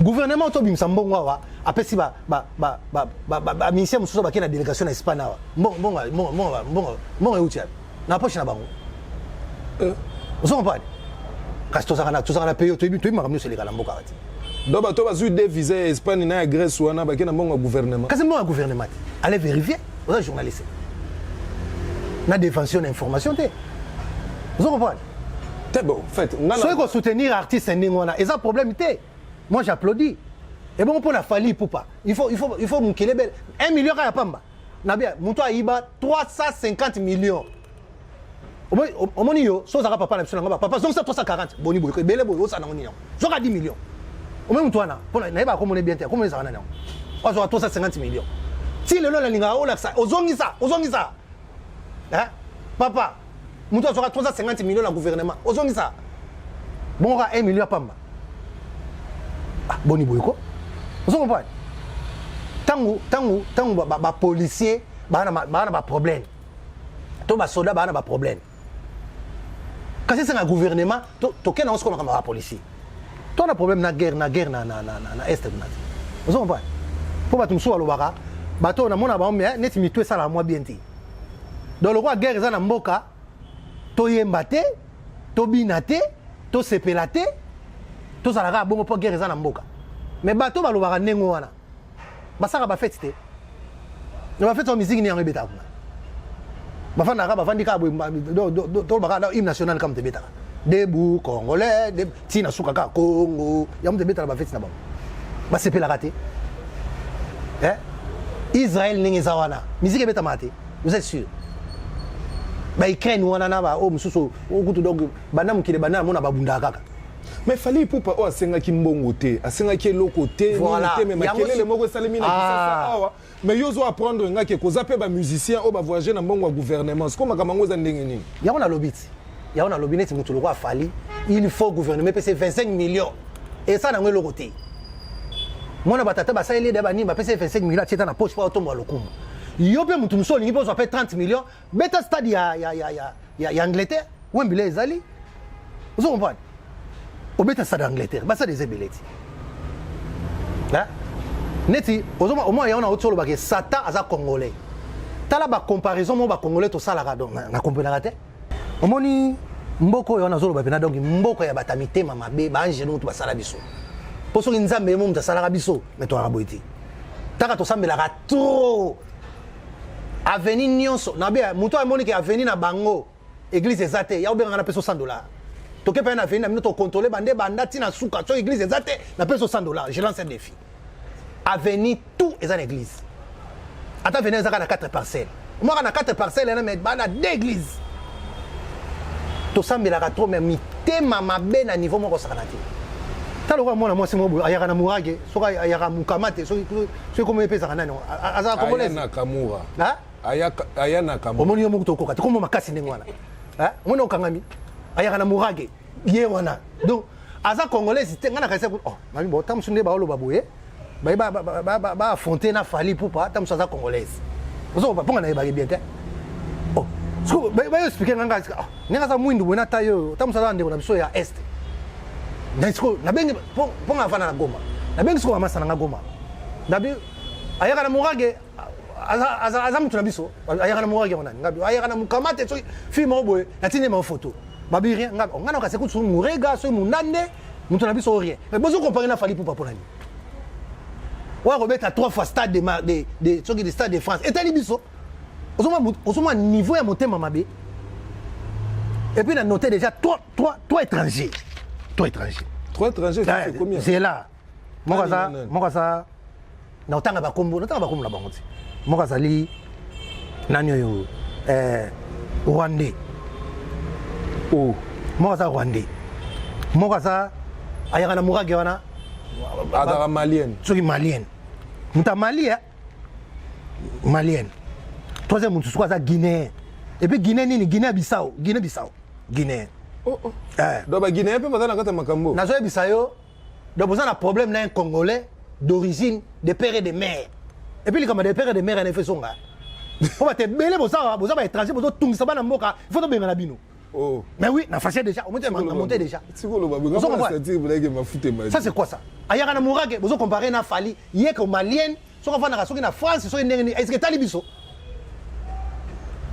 gouvernement to bimsa mbongo wa apesi ba ministère mususu ba kena délégation na Espagne wa mbongo eutia na poche na bango zomba kasi to saka na paye to bi makamno se lekala mboka ati. Donc, tu as eu des visas en Espagne, en Grèce ou en Afrique, dans le gouvernement. Qu'est-ce que c'est le gouvernement? Allez vérifier. Vous êtes journaliste. On a défendu l'information. Vous comprenez? C'est bon, en fait. Ceux qui soutenir l'artiste, ils ont un problème. Moi, j'applaudis. Et bon, pour la faille, pour pas. Il faut mon qu'il est belle. 1 million à Pamba. Nabia, mon toit Iba, 350 millions. Au moins, so ça va pas parler de papa. Donc, c'est 340. Boni, boy, belle, boy, ça n'a pas 10 millions. Au même toi, on n'a pas comme bien, comment ça va? On a 350 millions. Si le long la ligne, on a ça, ça. Hein? Papa, nous avons 350 millions dans le gouvernement. Ozongi ça. Bon, on a 1 million à Pamba. Ah, boni boyko. Vous comprenez? Tant policier, un problème. Tant soldat, un problème. Quand c'est un gouvernement, tu as un policier. Toi, le problème, na guerre, na est. Vous comprenez? Pour que tu sois le waka, bateau na mona ba mais net mi tout ça la moi bien ti. Dans le roi guerre za na mboka, to yembate, to binate, to sepelate, to salaka bongo pour guerre za na mboka. Mais bateau ba lo waka nengo wana. Ba saka ba fête té. Ba fête en musique ni en rebeta. Ba fanda ka ba fandika do ba hymne national comme te beta. Debout congolais, tina sukaka Congo, yam te beta ba fête na ba. Ba sepela raté. Israël n'est pas là. Musique est maté. Vous êtes sûr? Bah Ukraine ou anana oh mususu okutu donc banam ki banam mona babunda kaka. Mais fallait pour pas asenga ki mbongo te, asenga ki loko te, mais makele le moko salemi na kisasa awa. Mais yozo apprendre nga ke kozape ba musicien o ba voyager na mbongo gouvernement. C'est comme kamango za ndenge nini? Ya ona lobiti. Ya ona lobineti mutu loko afali. Il faut gouvernement payer 25 millions. Et ça na ngwe loko te. Mona batata basaeli de bani ba pese 25 millions tieta na poche pa otomba lokumu. Yo pe mutu musoli ngipo so 30 millions, beta stade ya Angleterre, Wembley ezali. Vous comprenez? Au beta stade Angleterre, ba ça des ebeleti. Là. Neti, au moins ya on a autre ba ke Sata aza congolais. Tala ba comparaison mo ba congolais to sala ka donc na comprendre te. Omoni mboko ya on a zolo ba pena donc mboko ya batamite mama be ba angelo to ba sala biso. Pour ceux qui nous ont dit que ça mais tu as raboté. Tu as trop. Avenir Nyonso. Nabia, muto a moni que avenir na bango. Église ezate. Ya obenga na peso $100. Tu peux pas na avenir na mino to contrôler bande banda tina suka. So église ezate na peso $100. Je lance un défi. Avenir tout est en église. Ata venir ezaka na 4 parcelles. Moi na 4 parcelles na mais bana 2 églises. To sambela ka trop mais mi tema mabe na niveau moko sakanati. Talo moi moi c'est moi ayaka na murage soka ayaka mukamate so comme epesa kana no aza congolais na kamura ha ayana kamura omoni yo mukuto koka komo makasi ndengwana ha mona okangami ayaka na murage ye wana donc aza congolais ngana kaisa oh mami bo tamsunde ba olo baboye ba affronter na Fally Ipupa tam ça congolaise ozo pas ponga na ba bien te oh so ba expliquer nganga nga za mwindu wena tayo tam ça ndeko na biso ya est ndiko na bengi ponga vana na Goma na bengi siko amasa na Goma ndabi ayaka na murage aza mutu na biso ayaka na murage wana ngabi ayaka na mukamate so fi moboye na tine ma photo babi rien ngabi ngana ka sekutu murega so munande mutu na biso rien mais bozo comparer na Fally Ipupa ponani wa robeta 3 fois stade de soki de stade de France etali biso osoma niveau ya motema mabe et puis on a noté déjà trois étrangers. Trois étrangers, c'est combien? C'est là. Moi, ça. Na otanga ba kombo la bango ti. Moi, ça li nanyo yo Rwandais. Oh, moi ça Rwandais. Moi ça ayaka na murage wana adara malienne. Soki malienne. Muta Malien. Malienne. Troisième mutu soit ça Guinéen. Et puis Guinée nini Guinée-Bissau. Guinée. Oh. Donc ba Guinée peut pas dans kata makambo. Na zo Bissau. Donc vous avez un problème là un Congolais d'origine de père et de mère. Et puis comme des pères et de mère en effet sont là. Faut pas te belé vous avez étranger vous tout ça na mboka. Il faut to benga na bino. Oh. Mais oui, na fâché déjà. On monté déjà. Ça c'est quoi ça? Ayaka na murage vous comparer na Fally, yé ko malienne, so ko fana soki na France, so ndenge est-ce que tali biso?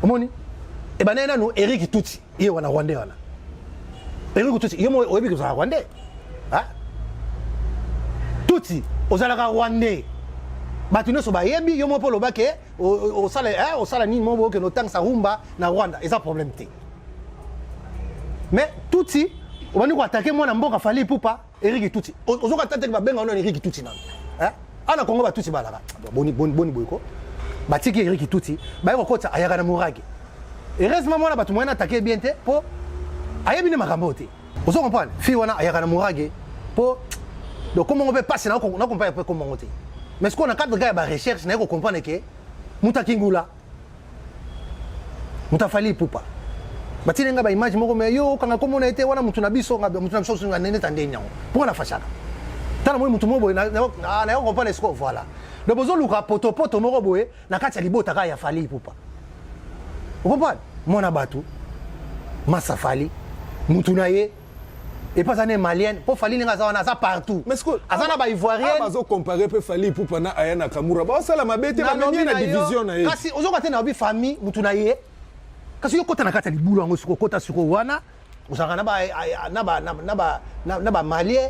Omoni? E banana no Eric Tuti, yé wana Rwandais wana. Eric Tuti, yo mo oyebi ko za Rwandais. Ah? Tuti, ozalaka Rwandais. Batu no so ba yebi yo mo polo bake o sala ni mo bo ke no tang sa rumba na Rwanda, et ça problème té. Mais Tuti, on va attaquer moi na mboka Fally Ipupa, Eric Tuti. Ozoka tante ba benga no Eric Tuti na. Hein? Ana Congo ba Tuti balaka. Boni boyko. Batiki Eric Tuti, ba ko kota ayaka na murage. Heureusement moi na batu moyena attaquer bien té po ayebi ne makambo té. Ozo comprendre? Fi wana ayaka na murage po donc comment on peut passer na comprendre peu comment on té. Mais ce qu'on a quatre gars ba recherche na ko comprendre que muta Kingula. Muta Fally Ipupa. Batine nga ba image moko me yo kanga komo na été wana mutu na biso nga nene tande nyango pour na fashaka tala moi mutu mobo na yo comprendre ce qu'on voilà le bozo luka poto moko boye na kati ya libota ka ya Fally Ipupa vous comprenez mona batu masa Fally mutu na ye et pas ane malienne pour Fally nga za na partout mais ce que azana ba ivoirien bazo comparer pe Fally Ipupa na Aya Nakamura ba sala mabete ba menye na division na ye kasi ozo ka tena bi famille mutu na ye kasi yo kota na kata libulu ngo siko kota siko wana usanga na ba malien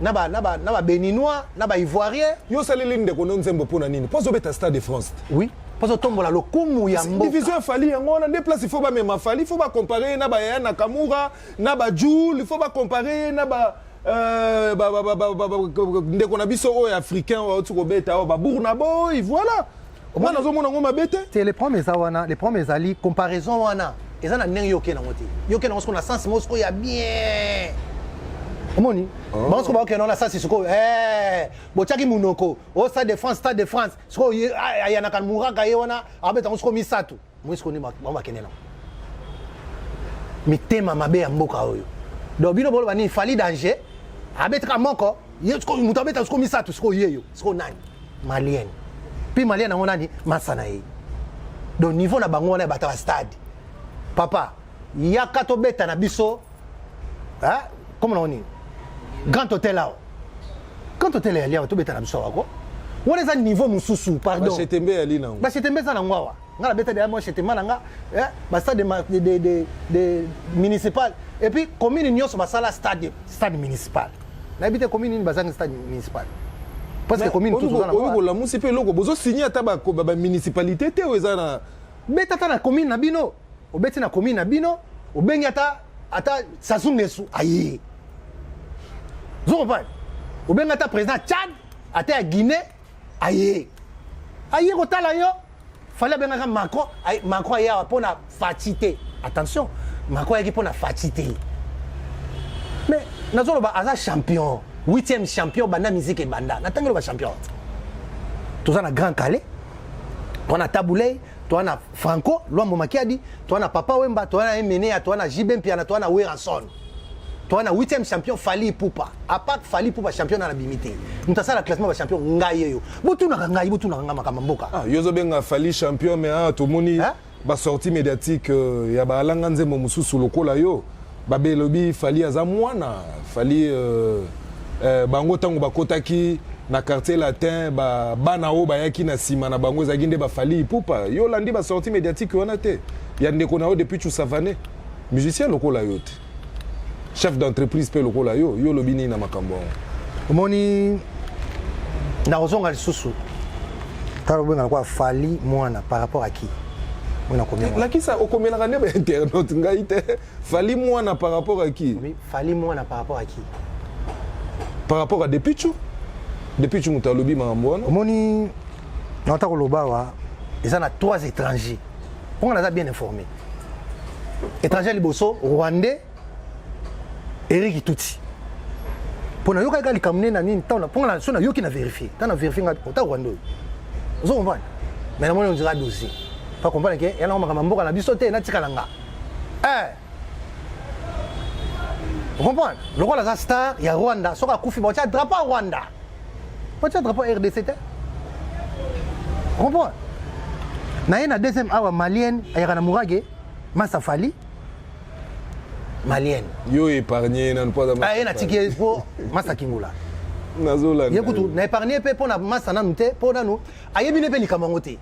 na ba béninois na ba ivoirien yo saleli ndeko nzembo pona nini pozo beta Stade de France oui pozo tombola lokumu ya mboka division Fally yango na déplace il faut ba même Fally il faut ba comparer na ba Aya Nakamura na ba Jul il faut ba comparer na ba ndeko na biso o africain o tuko beta o ba Bournabo et voilà. C'est les premiers awana, les premiers ali comparaison wana. Et ça na ndenge yoke na ngoti. Yoke na ngona sens mosko ya bien. Omoni. Bansko ba yoke na sens siko bochaki munoko. Au Stade de France. Siko ayana kan muraka ye wana abeta ngoko misatu. Mwisko ni ba kenela. Mitema mabe ya mboka oyo. Do bino bolo bani Fally danger. Abeta ka moko. Ye siko mutabeta siko misatu siko yeyo. Siko nani? Malien. Puis malien na ngona ni masana ye. Donc niveau na bango na bata stade. Papa, yaka to beta na biso. Hein? Comment on dit? Grand hôtel là. Grand hôtel là to beta na biso wako. Wona za niveau mususu, pardon. Ba chetembe ali na. Ba chetembe za na ngwawa. Ngala beta de moi chetembe na nga, ba stade de municipal et puis commune nyonso ba sala stade municipal. Na bita commune ni bazanga stade municipal. Parce que commune tout ça na la municipalité loko bozo signer ata ba municipalité te ozana beta ta na commune na bino obeti na commune na bino obengi ata sasungesu ayi zo pas obengi ata président Tchad ata Guinée ayi ko tala yo fallait benga ka Macron ya pona fatité attention Macron ya pona fatité mais nazolo ba aza champion 8e champion banda musique et banda natangelo ba champion tout ça na Grand Calais toi na Taboulay toi na Franco Luambo Makiadi toi na Papa Wemba toi na Emene toi na Jibem Piana toi na Weranson toi na 8e champion Fally Ipupa à part Fally Ipupa champion na bimité nous ça la classement ba champion ngai yo botuna nga makamba mboka yozo benga Fally champion mais to moni ba sortie médiatique ya ba alanga nzembo mususu lokola yo ba belobi Fally aza mwana Fally bango tango bakotaki na quartier latin ba bana o ba yaki na sima na bango ezaki nde ba Fally Ipupa yo landi ba sortie médiatique wana te ya ndeko na o depuis tu savane musicien lokola yo te chef d'entreprise pe lokola yo yo lobini na makambo omoni na ozonga lisusu talo benga kwa Fally mwana par rapport à qui mwana combien la qui ça okomela ngane ba internaute ngai te Fally mwana par rapport à qui Fally mwana par rapport à qui par rapport à Depichu mutalobi makambo omoni na otako lobawa eza na 3 étrangers on a bien informé étranger liboso rwandais Eric Ituti pona yoka kali kamne na nini tana pona sona yoki na vérifier tana vérifier ngata rwandais ozo comprendre mais na mona on dira dossier pas comprendre que yana ngoma mboka na biso te na tikala nga vous comprenez le roi la star ya Rwanda soka kufi ba tia drapeau Rwanda ba tia drapeau RDC te vous comprenez na yena deuxième awa malienne ayaka na Mourage Massa Fally malienne yo épargné na pas ah yena tiki pour Massa Kingula nazola yekutu na épargné pe pona Massa na nute pona no ayebine pe likamango te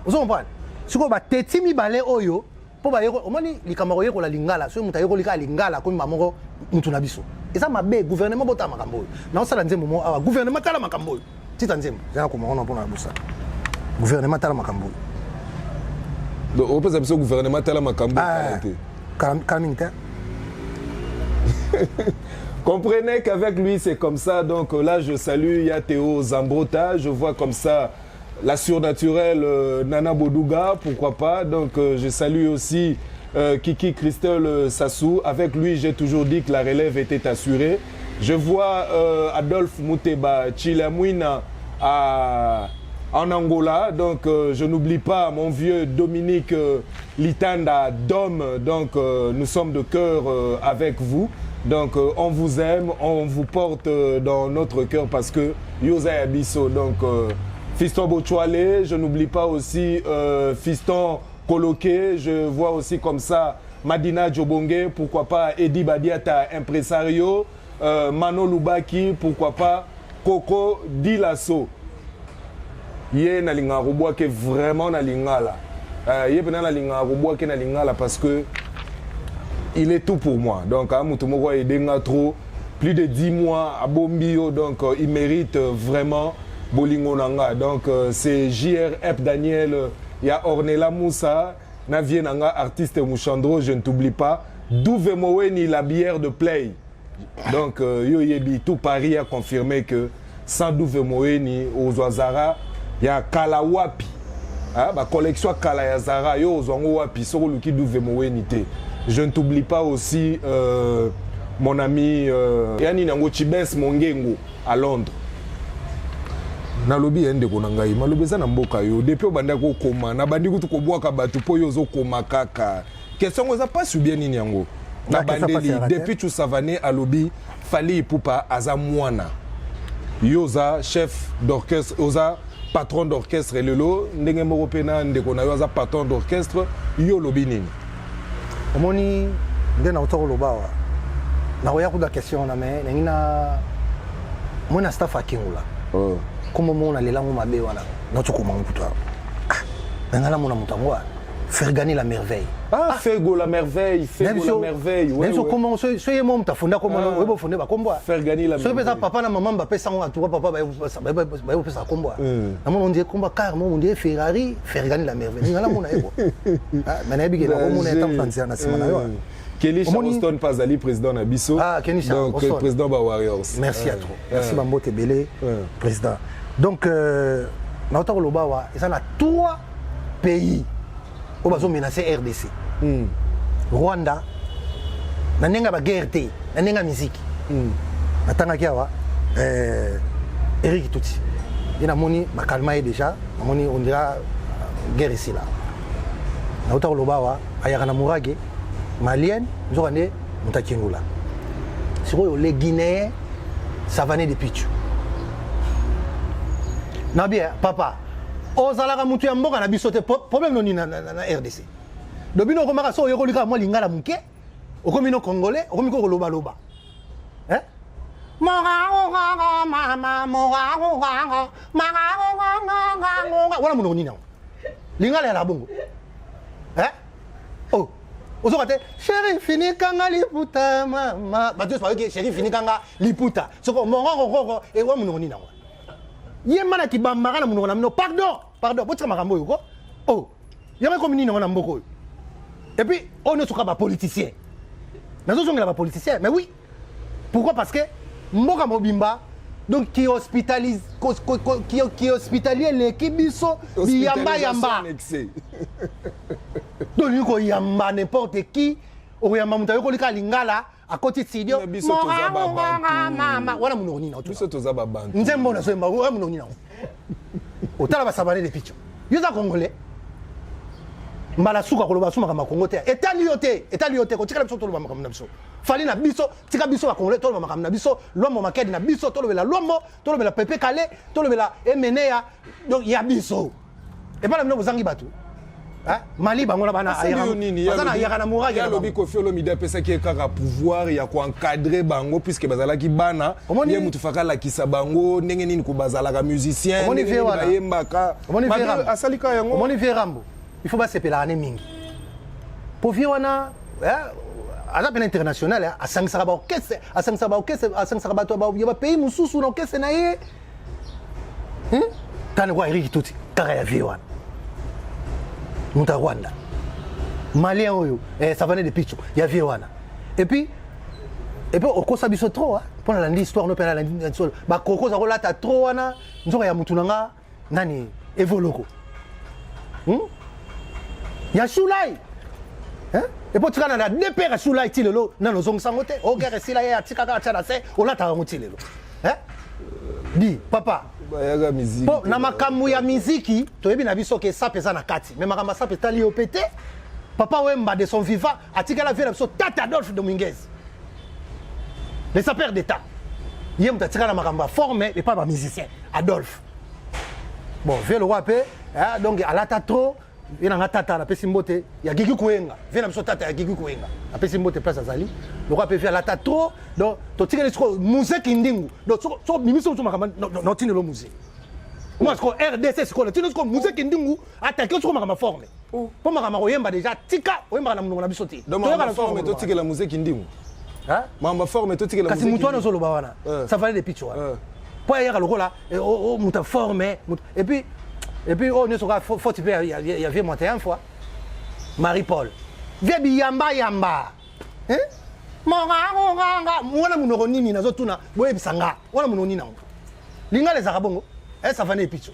vous comprenez siko ba tetimi balé oyo po ba yeko omoni likamango yeko la lingala so muta yeko lika lingala ko mamoko mutu na biso eza mabe gouvernement bota makambo na osala nzembo mo awa gouvernement tala makambo tita nzembo za ko mona pona busa gouvernement tala makambo donc on peut s'appeler gouvernement tala makambo Kaminta. Comprenez qu'avec lui c'est comme ça, donc là je salue Yateo Zambrota, je vois comme ça la surnaturelle Nana Boduga, pourquoi pas, donc je salue aussi Kiki Christelle Sassou, avec lui j'ai toujours dit que la relève était assurée. Je vois Adolphe Mouteba Chilamouina en Angola, donc je n'oublie pas mon vieux Dominique Litanda Dom, donc nous sommes de cœur avec vous, donc on vous aime, on vous porte dans notre cœur parce que Yosa Abisso, donc Fiston Bochouale, je n'oublie pas aussi Fiston Koloké, je vois aussi comme ça Madina Djobonge, pourquoi pas Eddie Badiata Impresario, Mano Lubaki, pourquoi pas Coco Dilasso. Yé na linga roboa ke vraiment na lingala. Yé pena na linga roboa ke na lingala parce que il est tout pour moi. Donc à Moutomoko edenga trop plus de 10 mois à Bombio, donc il mérite vraiment bolingo nanga. Donc c'est JR Ep Daniel, il y a Ornella Moussa, Navie nanga artiste Mouchandro, je ne t'oublie pas. Douve Moweni la bière de Play. Donc yo yebi tout Paris a confirmé que sans Douve Moweni aux Oazara il y a Kalawapi, ma collection Kalayazara, yo zongo wapi, soko luki Douve Moweni te. Je ne t'oublie pas aussi mon ami Yani Nango Chibes Mongengo à Londres. Nalobi ende ko nangai, malobi za na mboka yo, depuis obanda ko koma, na bandi kutu ko bwaka batu po yo zo koma kaka. Question ngoza pas subia nini yango. Na bandeli depuis tu savane alobi Fally Ipupa aza mwana. Yoza chef d'orchestre, oza patron d'orchestre lelo ndenge moko pena ndeko na yo aza patron d'orchestre yo lobi nini omoni nde na otoko lobawa na koya kuda question na me ngina mona staff akingula comme mona lelango mabe wana na otoko manguta ngala mona mutangwa faire gagner la merveille. Fergo la merveille, Fergo la merveille. Ouais, ouais. Comment soyez mon ta fonda comment on va fonder ba combo. Faire gagner la merveille. Soyez papa na maman ba pesa ngo atuka papa ba pesa combo. Na mon on dit combat carrément on dit Ferrari faire gagner la merveille. Ngala mona eko. Ah mais na bigela ko mona etam tanzia na sima na yo. Kelly Charleston Pazali président na biso. Ah Kenny Charleston. Donc président ba Warriors. Merci à toi. Merci Bambote Belé président. Donc na otako lobawa ça na 3 pays où ils ont menacé RDC. Rwanda, nanenga ba guerre te, nanenga musique. Natanga kiawa Eric Ituti. Il a moni ba calmaé déjà, moni on dira guerre ici là. Na utako lobawa ayaka na Mourage, malienne, nzokande mutakingula. sur les Guinéens Savané de Pichu. Nabia papa ozalaka mutu ya mboka na biso te problème noni na RDC. Dobino komaka so yekolika mwa lingala muke okomi no congolais okomi ko loba loba. Hein? Wala munoni na. Lingala ya la bongo. Hein? Oh. Ozokate chéri fini kanga liputa mama. Ba Dieu que chéri fini kanga liputa. Soko mongo e wa munoni na. Yemana ki bambaka na munoko na mino pardon botika makambo yo ko oh yanga comme nini na mboko. Et puis on ne soka ba politicien. Nazo zonga ba politicien mais oui. Pourquoi? Parce que mboka mobimba donc qui hospitalise qui hospitalier l'équipe biso yamba donc il ko yamba n'importe qui o yamba muta yo lika lingala à côté de Sidio wana munoni na biso toza ba bantu nzembo na so mba wana munoni na otala ba Savané de Pichu yoza congolais mbala suka koloba suma kama Congo te etaliote ko tikala biso toloba makambo na biso fali na biso tika biso ba congolais toloba makambo na biso lomo makedi na biso tolobela lomo tolobela pepe kale tolobela emenea donc ya biso et pas la mino bozangi batu hein Mali bango na bana ayana ayana moura ya lobi Kofi Olomide pesa ki kaka pouvoir ya ko encadrer bango puisque bazala ki bana ye mutu fakala kisa bango ndenge nini ko bazala ka musicien ndenge ba yembaka asalika yango omoni Verambo il faut pas se peler mingi pour viwana à la international à 500 ba orchestre à 500 ba orchestre à 500 ba to ba pays mususu na orchestre na ye tane kwa Eric Tuti kaka ya viwana muta Rwanda Malien oyo Savané de Pichu ya viwana et puis okosa biso trop pour la l'histoire no pena la ba koko za kolata trop wana nzoka ya mutu nanga nani evoloko ya Shulai hein et pour tika na deux pères Shulai tilelo na nozong sangote o gere sila ya tika ka tshana se o lata ngo tilelo hein di papa bayaga musique po na makambo ya muziki toyebi na biso ke sa pesa na kati mais makambo sa pesa li opete papa Wemba de son vivant atika la vie na biso tata Adolphe Dominguez le sapeur d'état yem tika na makambo formé et pas ba musicien Adolphe bon vieux le roi pe donc alata trop ina ngatata na pesi mbote ya Gigi Kuenga vena biso tata ya Gigi Kuenga na pesi mbote place azali le roi pe faire la tata trop donc to tika ni musique ndingu donc so mimiso so makamba no tine lo musique moi ce RDC ce ko tine ko musique ndingu attaquer so makamba forme po makamba oyemba déjà tika oyemba na mungu na biso ti donc makamba forme to tika la musique ndingu hein makamba forme to tika la musique kasi mutwana zo lo ba wana Savané de Pichu po ya ka lokola o muta forme et puis on est sur la faute il y avait monté une fois Marie-Paul Vebi yamba hein mwana munoko nini nazo tuna boye bisanga wana munoni na linga les arabongo Savané de Pichu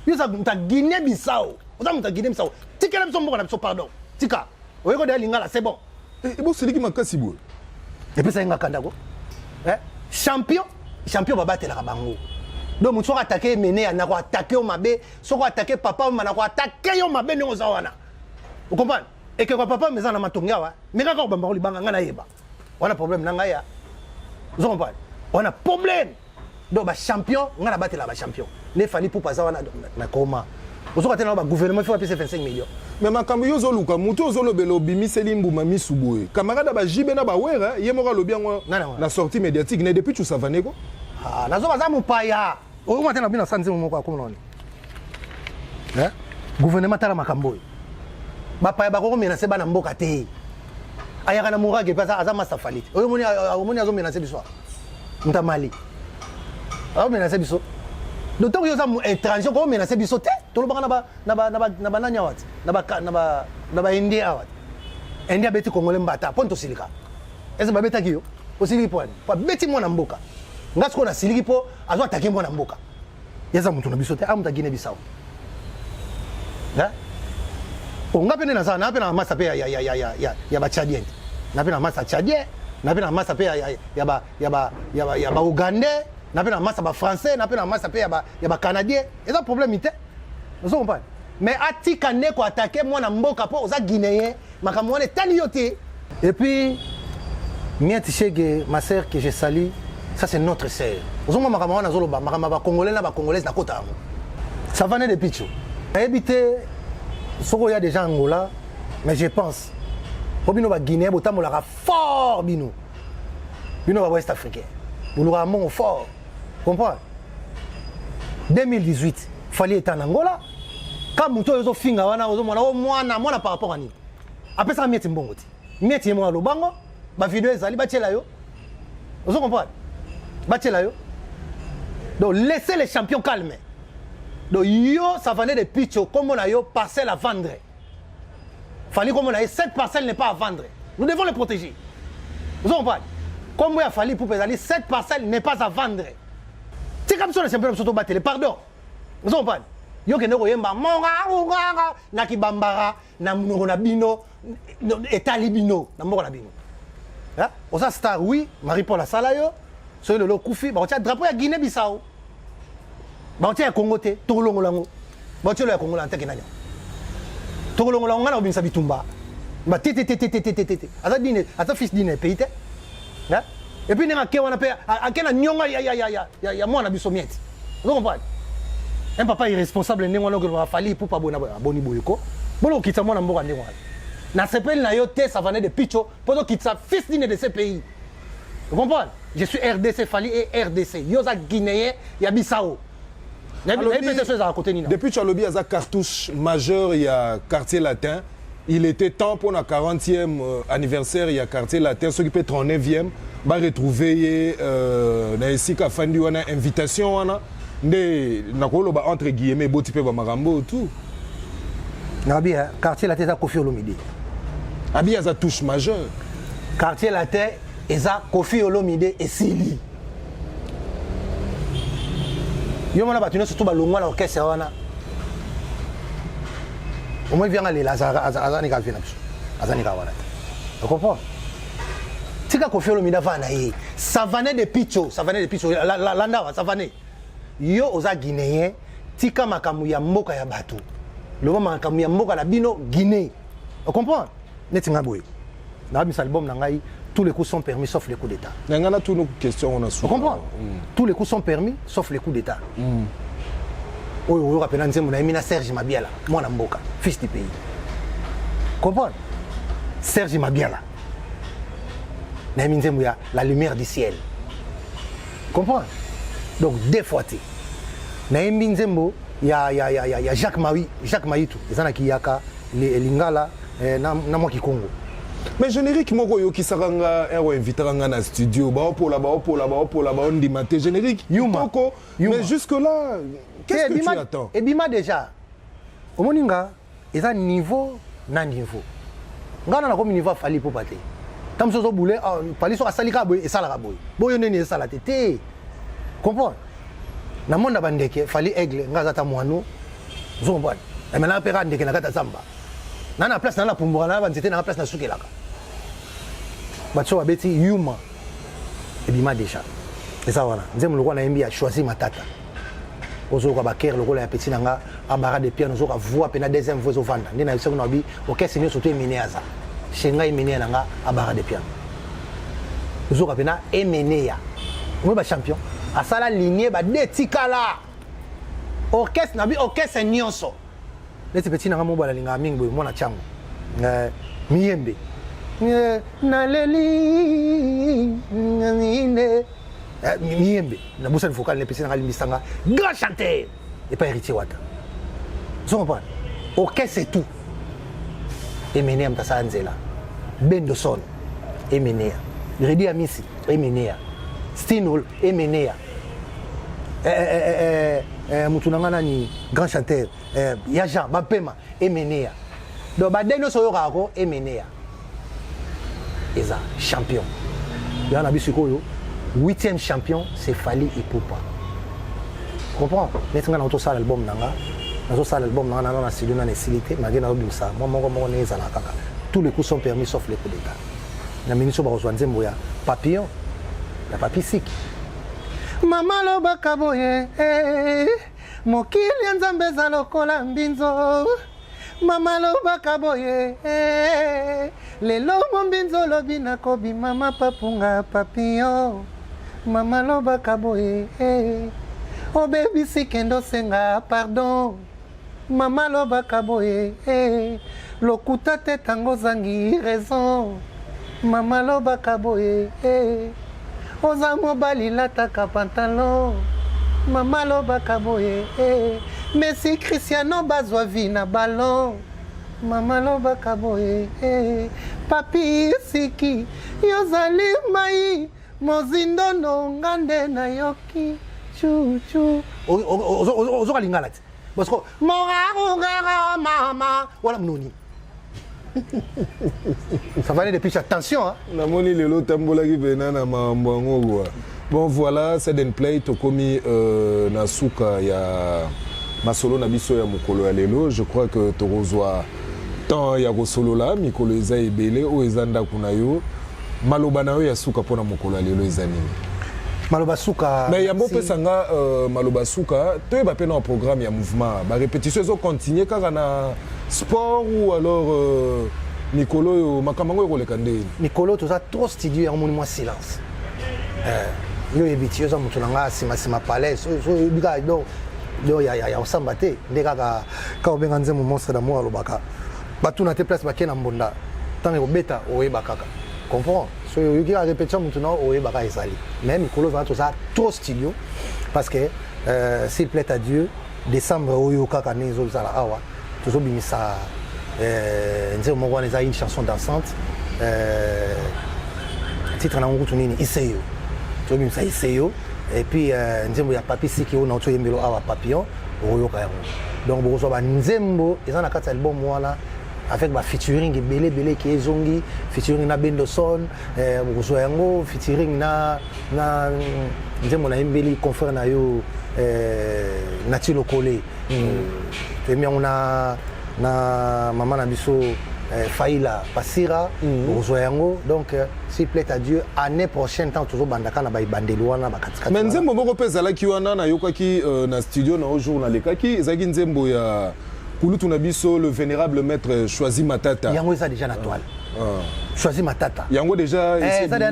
yoza muta Guinée Bissau oza muta Guinée Bissau tikela biso mboka na biso pardon tika oyeko de linga la c'est bon et bo celui qui makasi bo et puis ça nga kandako champion babatela ka bango donc mutu attaquer mené na ko attaquer o mabe soko attaquer papa na ko attaquer yo mabe ndongo za wana vous comprenez et que papa meza na matonga wa mais kaka ko bamba ko libanga ngana yeba wana problème na ngaya vous comprenez on a problème donc ba champion ngana batela ba champion ne fali pour pas wana na koma ozo katena ba gouvernement faut payer 25 millions mais makambo yo zo luka mutu ozo lobelo bimiseli mbuma misuboye camarade ba jibe na ba wera yemoka lobi yango na sortie médiatique ne depuis tu Savané ko nazo baza mupaya o mata na bina sanze moko akomona hein gouvernement tala makambo ba paya ba ko menacer bana mboka te ayaka na mourage pesa azama safali o moni azo menacer biso muta Mali o menacer biso d'autant que yo za étranger ko menacer biso te to lobanga na ba nanya wat na ba India wat India beti Congolais mbata ponto silika ese ba beta kiyo o siliki point pa beti mona mboka ngasko na siliki po azo attaquer mwana mboka yeza mutu na biso te amuta Guinée Bissau on ngapene na sana apena masa pe ya ba Tchadien na pena masa Tchadien na pena masa pe ya ba Ougandais na pena masa ba Français na pena masa pe ya ba Canadien eza problème ite nous comprenons mais atika ne ko attaquer mwana mboka po oza Guinéen makambo wana tali yote et puis Miette Chege, ma sœur que je salue, ça c'est notre sœur. Vous avez ma Congolais, ma Congolaise, na kota. Ça va naître de Picho. Habité, il y a des gens en Angola, mais je pense, Bino va Guinée, Botamo la fort Bino. Bino va Ouest Africain. Bino va mon fort. Comprends? 2018, il fallait être en Angola. Quand Mouto yozo finga wana ozo mwana par rapport à ni. Après ça mieti mbongoti. Mieti mo lobango, ba vidéo ezali ba tchela yo. Ozo comprendre? Ba tchela yo. Donc laissez les champions calmer. Donc yo ça venait de pitcho comme on a yo parcelle à vendre. Fallait comme on a cette parcelle n'est pas à vendre. Nous devons les protéger. Vous comprenez? Comme il a fallu pour pédaler, cette parcelle n'est pas à vendre. C'est comme ça les champions sont battus. Pardon. Vous comprenez? Yo ke ndeko yemba monga na kibambara na mnoko na bino etali bino na mboko na bino. Hein? Osa star oui, Marie-Paul Asala yo, so le lo kufi, ba tia drapeau ya Guinée Bissau. Ba tia Congo te, tolongo lango. Ba tia le Congo la nteke nanya. Tolongo lango ngana obinisa bitumba. Ba tete. Asa dine, asa fils dine pays te. Hein? Et puis nga ke wana pe akena nyonga ya mwana biso mieti. Vous comprenez? Un papa irresponsable n'est pas là fallu pour pas boni boyko. Bolo kitsa mwana mboka ndengwa. Na sepel na yo te ça venait de Picho pour kitsa fils d'une de ces pays. Vous comprenez? Je suis RDC Fali et RDC. Yoza guinéen ya Bissau. Depuis tu as lobby à cartouche majeure il y a quartier latin. Il était temps pour le 40e anniversaire il y a quartier latin ceux qui peut 39e va retrouver na esika fandi wana invitation wana. Entre guillemets, Marambo tout. Quartier latin, Kofi Olomide. Il y a une touche majeure. Quartier latin, il y a Kofi Olomide et Sili. Il y a un surtout à l'orchestre. Au moins, il vient aller à Zanika. Tu comprends? Si Kofi Olomide va aller, ça venait de Picho, l'anda, ça venait. Yo oza guinéen tika makamu ya mboka ya bato loba makamu ya mboka la bino Guinée. On comprend? Netinga boy na bi album na ngai tous les coups sont permis sauf les coups d'état. Ngana tous nos questions on a souvent. On comprend? Tous les coups sont permis sauf les coups d'état. Oyo rappela nzembo na Emina Serge Mabiala mwana mboka fils du pays. Comprend? Serge Mabiala na nzembo ya la lumière du ciel. Comprend? Donc deux fois tu na Nzembo il y a Jacques Maïtou ils en a qui yaka lingala na moi qui Congo mais générique moko yo ki saranga ero invitanga na studio ba pour la on dit maté générique Yuma. Mais jusque là qu'est-ce que tu attends et bima déjà au moninga ils ont niveau na niveau ngana na comme niveau fali pour pater tam so boule fali so asalika boy et sala boy boyo nene sala tete. Comprends? Na monde bandeke fali aigle ngazata mwanu zombo et maintenant pera ndeke na kata zamba na place na pumbura na banzete na place na sukelaka batso abeti Yuma et bima déjà et ça voilà nzemu lokwa na yembi a choisi matata ozo kwa baker lokola ya petit nanga abara de piano zoka voix pena deuxième voix ovanda ndina yise kuna bi orchestre ni surtout emeneaza shenga emenea nanga abara de piano zoka pena emenea on va champion à ça la lignée ba detikala orchestre na bi orchestre nyonso leti petit nanga mobala linga mingi boy mona chango miyembe na leli ngine miyembe na busa vocal ne petit nanga limbisanga grand chanteur et pas héritier wata vous comprenez orchestre c'est tout emenea mtasa nzela bendo son emenea Redi Amisi emenea Stinol emenea mutunanga nani grand chanteur Yaja Bapema emenea donc badeno so yorako emenea eza champion yana bisiko 8e champion c'est Fally Ipupa comprends netinga na auto sala album nanga nazo sala album nanga na studio na necessité magena obimsa moi moko neza na kaka tous les coups sont permis sauf les coups d'état na ministre ba kozwa nzembo ya papillon la papisiki mama lobaka boye mokili nzambe za lokola mbinzo mama lobaka boye lelo mombinzo lobi nakobi mama papunga papillon mama lobaka boye obebisi kendo senga pardon mama lobaka boye lokuta te tango zangi raison mama lobaka boye oza mobali lataka pantalon mama lobaka boye Messi Cristiano bazwa vi na ballon mama lobaka boye papi siki yozali mai mozindono ngande na yoki chuchu ozoka lingala ti parce que morarungara mama wala mnoni ça va aller depuis attention hein namoni lelo tambolaki pena na mambo yango kwa bon voilà c'est une play to komi na suka ya masolo na biso ya mokolo ya lelo je crois que tokozwa temps ya kosolola mikolo eza ebele o eza ndako na yo maloba na yo ya suka mpona mokolo ya lelo eza nini maloba suka mais yambo pesanga maloba suka toyeba mpe na programme ya mouvement barépétition ezocontinue kaka na sport ou alors mikolo oyo makambo yango ekoleka ndeni mikolo toza trop studio ya omoni mwa silence yo yebi ti oza moto na nga nsima palais oyebika donc ya osamba te nde kaka obenga nzembo monstre d'amour alobaka batuna te place bakee na mbonda ntango ekobeta oyeba kaka comprend so oyoki kaka répétition motu na oyebaka ezali mais mikolo ozala toza trop studio parce que s'il plaît à Dieu décembre oyo kaka nde ezozala awa tozobimisa nzembo moko wana eza une chanson dansante titre nango kutu nini iseyo tozobimisa iseyo et puis nzembo ya papi siki oyo na toyembelo awa papillon oyoka yango donc bokozwa banzembo eza na kati ya album wana avec ba featuring ebele ki ezongi featuring na Bendoson bokozwa yango featuring na nzembo na yembeli confrère na yo Nati Lokole toyembi yango na mama na biso Faïla Passira bokozwa yango donc s'il plaît à Dieu année prochaine tant tozobandaka na baibandeli wana bakatikati mais nzembo moko mpe ezalaki wana nayokaki na studio na ojour nalekaki ezalaki nzembo ya kulutu na biso le vénérable maître Choisi Matata yango eza déjà na toile Choisi Matata yango déjà eza déjà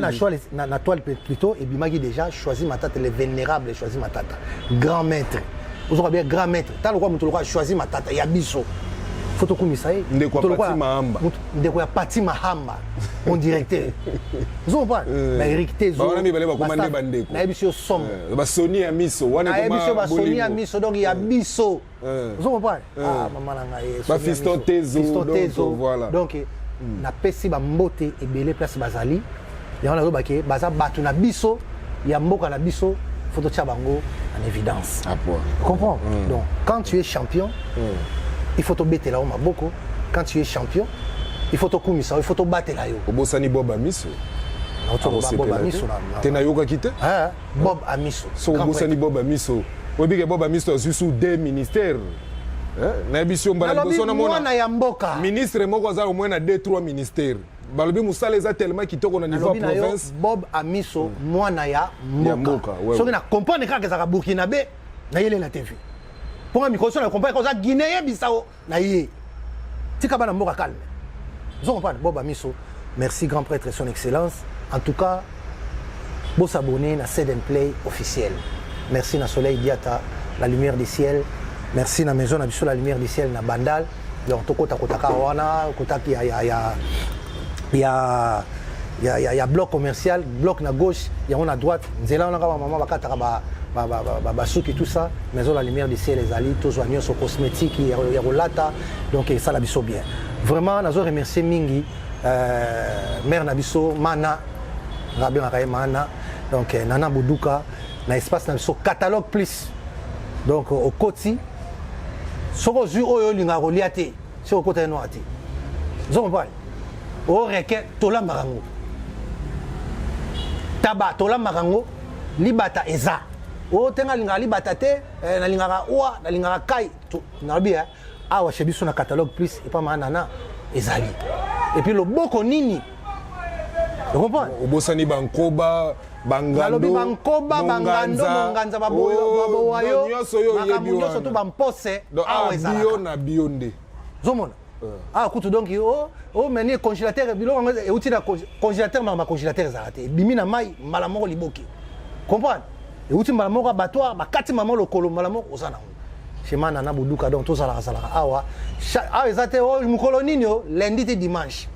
na toile plutôt ebimaki déjà Choisi Matata le vénérable Choisi Matata grand maître ozoka bien grand maître talo kwa moto lokwa Choisi Matata ya biso faut tokumisa ye ndeko ya Pati Mahamba mon directeur ozopa na Eric Tezo bana mibale bakomande bandeko na biso somme basoni ya miso wana koma biso basoni ya miso donc ya biso ozopa mama na ngai ba fiston Tezo donc voilà donc na pesi ba mbote ebele place bazali yango nazo bake baza batu na biso ya mboka na biso faut totia bango en évidence comprends donc quand tu es champion il faut te battre là au maboko quand tu es champion il faut te kumisa il faut te battre là yo obosani Bob Amiso Bob Amiso tena yoka kite Bob Amiso so obosani Bob Amiso obike Bob Amiso sous des ministères na biso mbala boso na mona ya mboka ministre moko za au moins na 2-3 ministères balobi musala eza tellement kitoko na niveau province Bob Amiso mwana ya mboka soki na comprendre kaka za Burkinabe na yele na TV pour un micro na comprendre que Guinée Bissau na yé tika bana mboka calme vous comprenez Bob Amiso merci grand prêtre son excellence en tout cas vous s'abonner na Sed and Play officiel merci na Soleil Diata la lumière du ciel merci na maison na biso la lumière du ciel na Bandal donc tokota kotaka wana kotaki ya bloc commercial bloc na gauche ya on à droite nzela on a maman bakataka basuki tout ça maison la lumière du ciel les ali tous oignons sur cosmétique ya rolata donc ça la biso bien vraiment nazo remercier mingi mère na biso mana ngabe ngakaye mana donc nana buduka na espace na biso catalogue plus donc au koti soko zu oyo linga rolia te soko kota no ati zo mpa o reke tola marango taba tola marango libata eza o tenga linga libata te na linga oa na linga kai na bia awa chebiso na catalogue plus et pas manana ezali et puis le boko nini tu comprends obosani bankoba bangando bankoba bangando monganza baboyo baboyo nyoso yo yebi nyoso to bampose awa ezali bio na bionde zomona ah kutu donc oh meni congélateur biloko et outil na congélateur ma congélateur za raté bimi na mai mbala moko liboki comprendre et outil mbala moko abattoir bakati mama lokolo mbala moko osana chez mana na buduka donc to sala awa ah ezate oh mukolo nini lundi et dimanche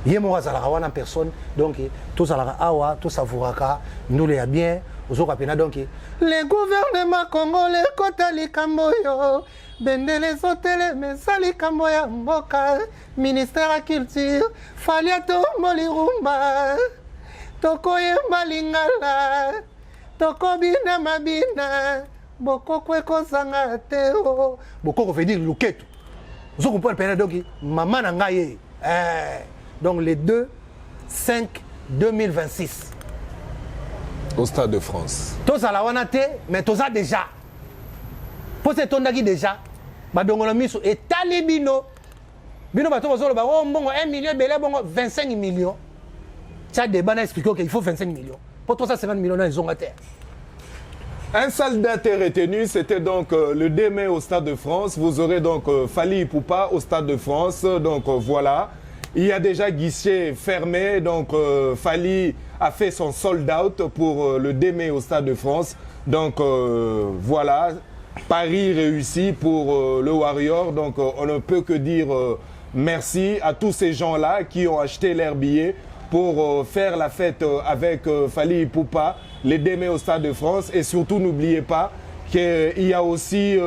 yemo azalaka wana personne donc to sala awa to savouraka ndule ya bien ozoka pena donc le gouvernement congolais kota likambo yo bendele zotele mesali kambo ya mboka ministère ya culture falia tomboli rumba tokoyemba lingala tokobina mabina bokoko ekozanga te o bokoko veut dire luketu ozo comprendre pena donc mama na ngai donc les 2/5/2026 au Stade de France. Tous à la wanate, mais tous a déjà. Pour ce ton d'agi déjà, badongo miso et talibino. Bino bato bazolo ba oh bongo 1 million belé bongo 25 millions. Ça débat n'a expliqué qu'il faut 25 millions. Pour toi ça 50 millions ils ont à terre. Un seul date est retenu, c'était donc le 2 mai au Stade de France. Vous aurez donc Fally Ipupa au Stade de France. Donc voilà. Il y a déjà guichet fermé, donc Fally a fait son sold out pour le 2 mai au Stade de France. Donc voilà, pari réussi pour le Warrior. Donc on ne peut que dire merci à tous ces gens-là qui ont acheté leurs billets pour faire la fête avec Fally Ipupa le 2 mai au Stade de France. Et surtout, n'oubliez pas qu'il y a aussi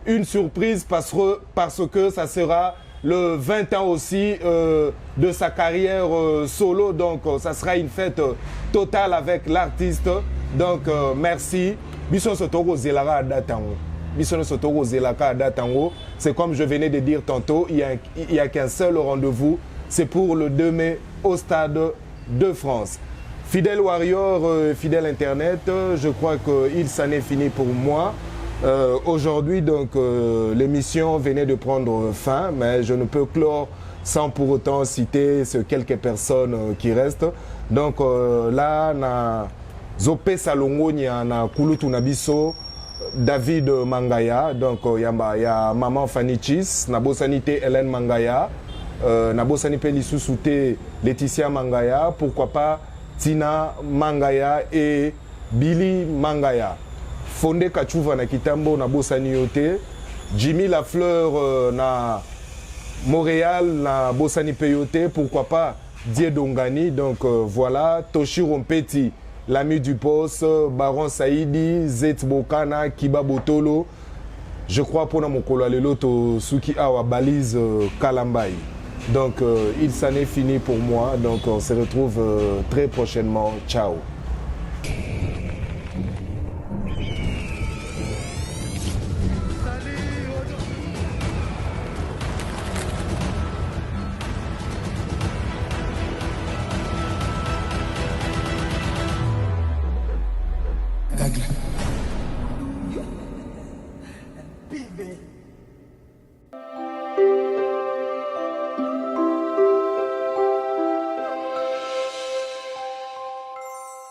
une surprise parce que ça sera le 20 ans aussi de sa carrière solo. Donc, ça sera une fête totale avec l'artiste. Donc, merci. C'est comme je venais de dire tantôt, il n'y a qu'un seul rendez-vous. C'est pour le 2 mai au Stade de France. Fidèle Warrior, fidèle Internet, je crois qu'il s'en est fini pour moi. Aujourd'hui, donc, l'émission venait de prendre fin, mais je ne peux clore sans pour autant citer ces quelques personnes qui restent. Donc là, na Zopé Salongo, il y a Kulutu Nabiso, David Mangaya, donc il y a Maman Fanny Chis, Nabo Sanité Hélène Mangaya, Nabo Sanité Lissousouté Laetitia Mangaya, pourquoi pas Tina Mangaya et Billy Mangaya. Fondé Kachouva na Kitambo na Bosani Yote, Jimmy Lafleur na Montréal na Bosani Peyote, pourquoi pas Dieu Dongani, donc voilà, Toshiro Mpeti, l'ami du poste, Baron Saïdi, Zet Bokana, Kiba Botolo, je crois pour Namokolo Aleloto Suki Awa Balise Kalambai. Donc il s'en est fini pour moi, donc on se retrouve très prochainement, ciao.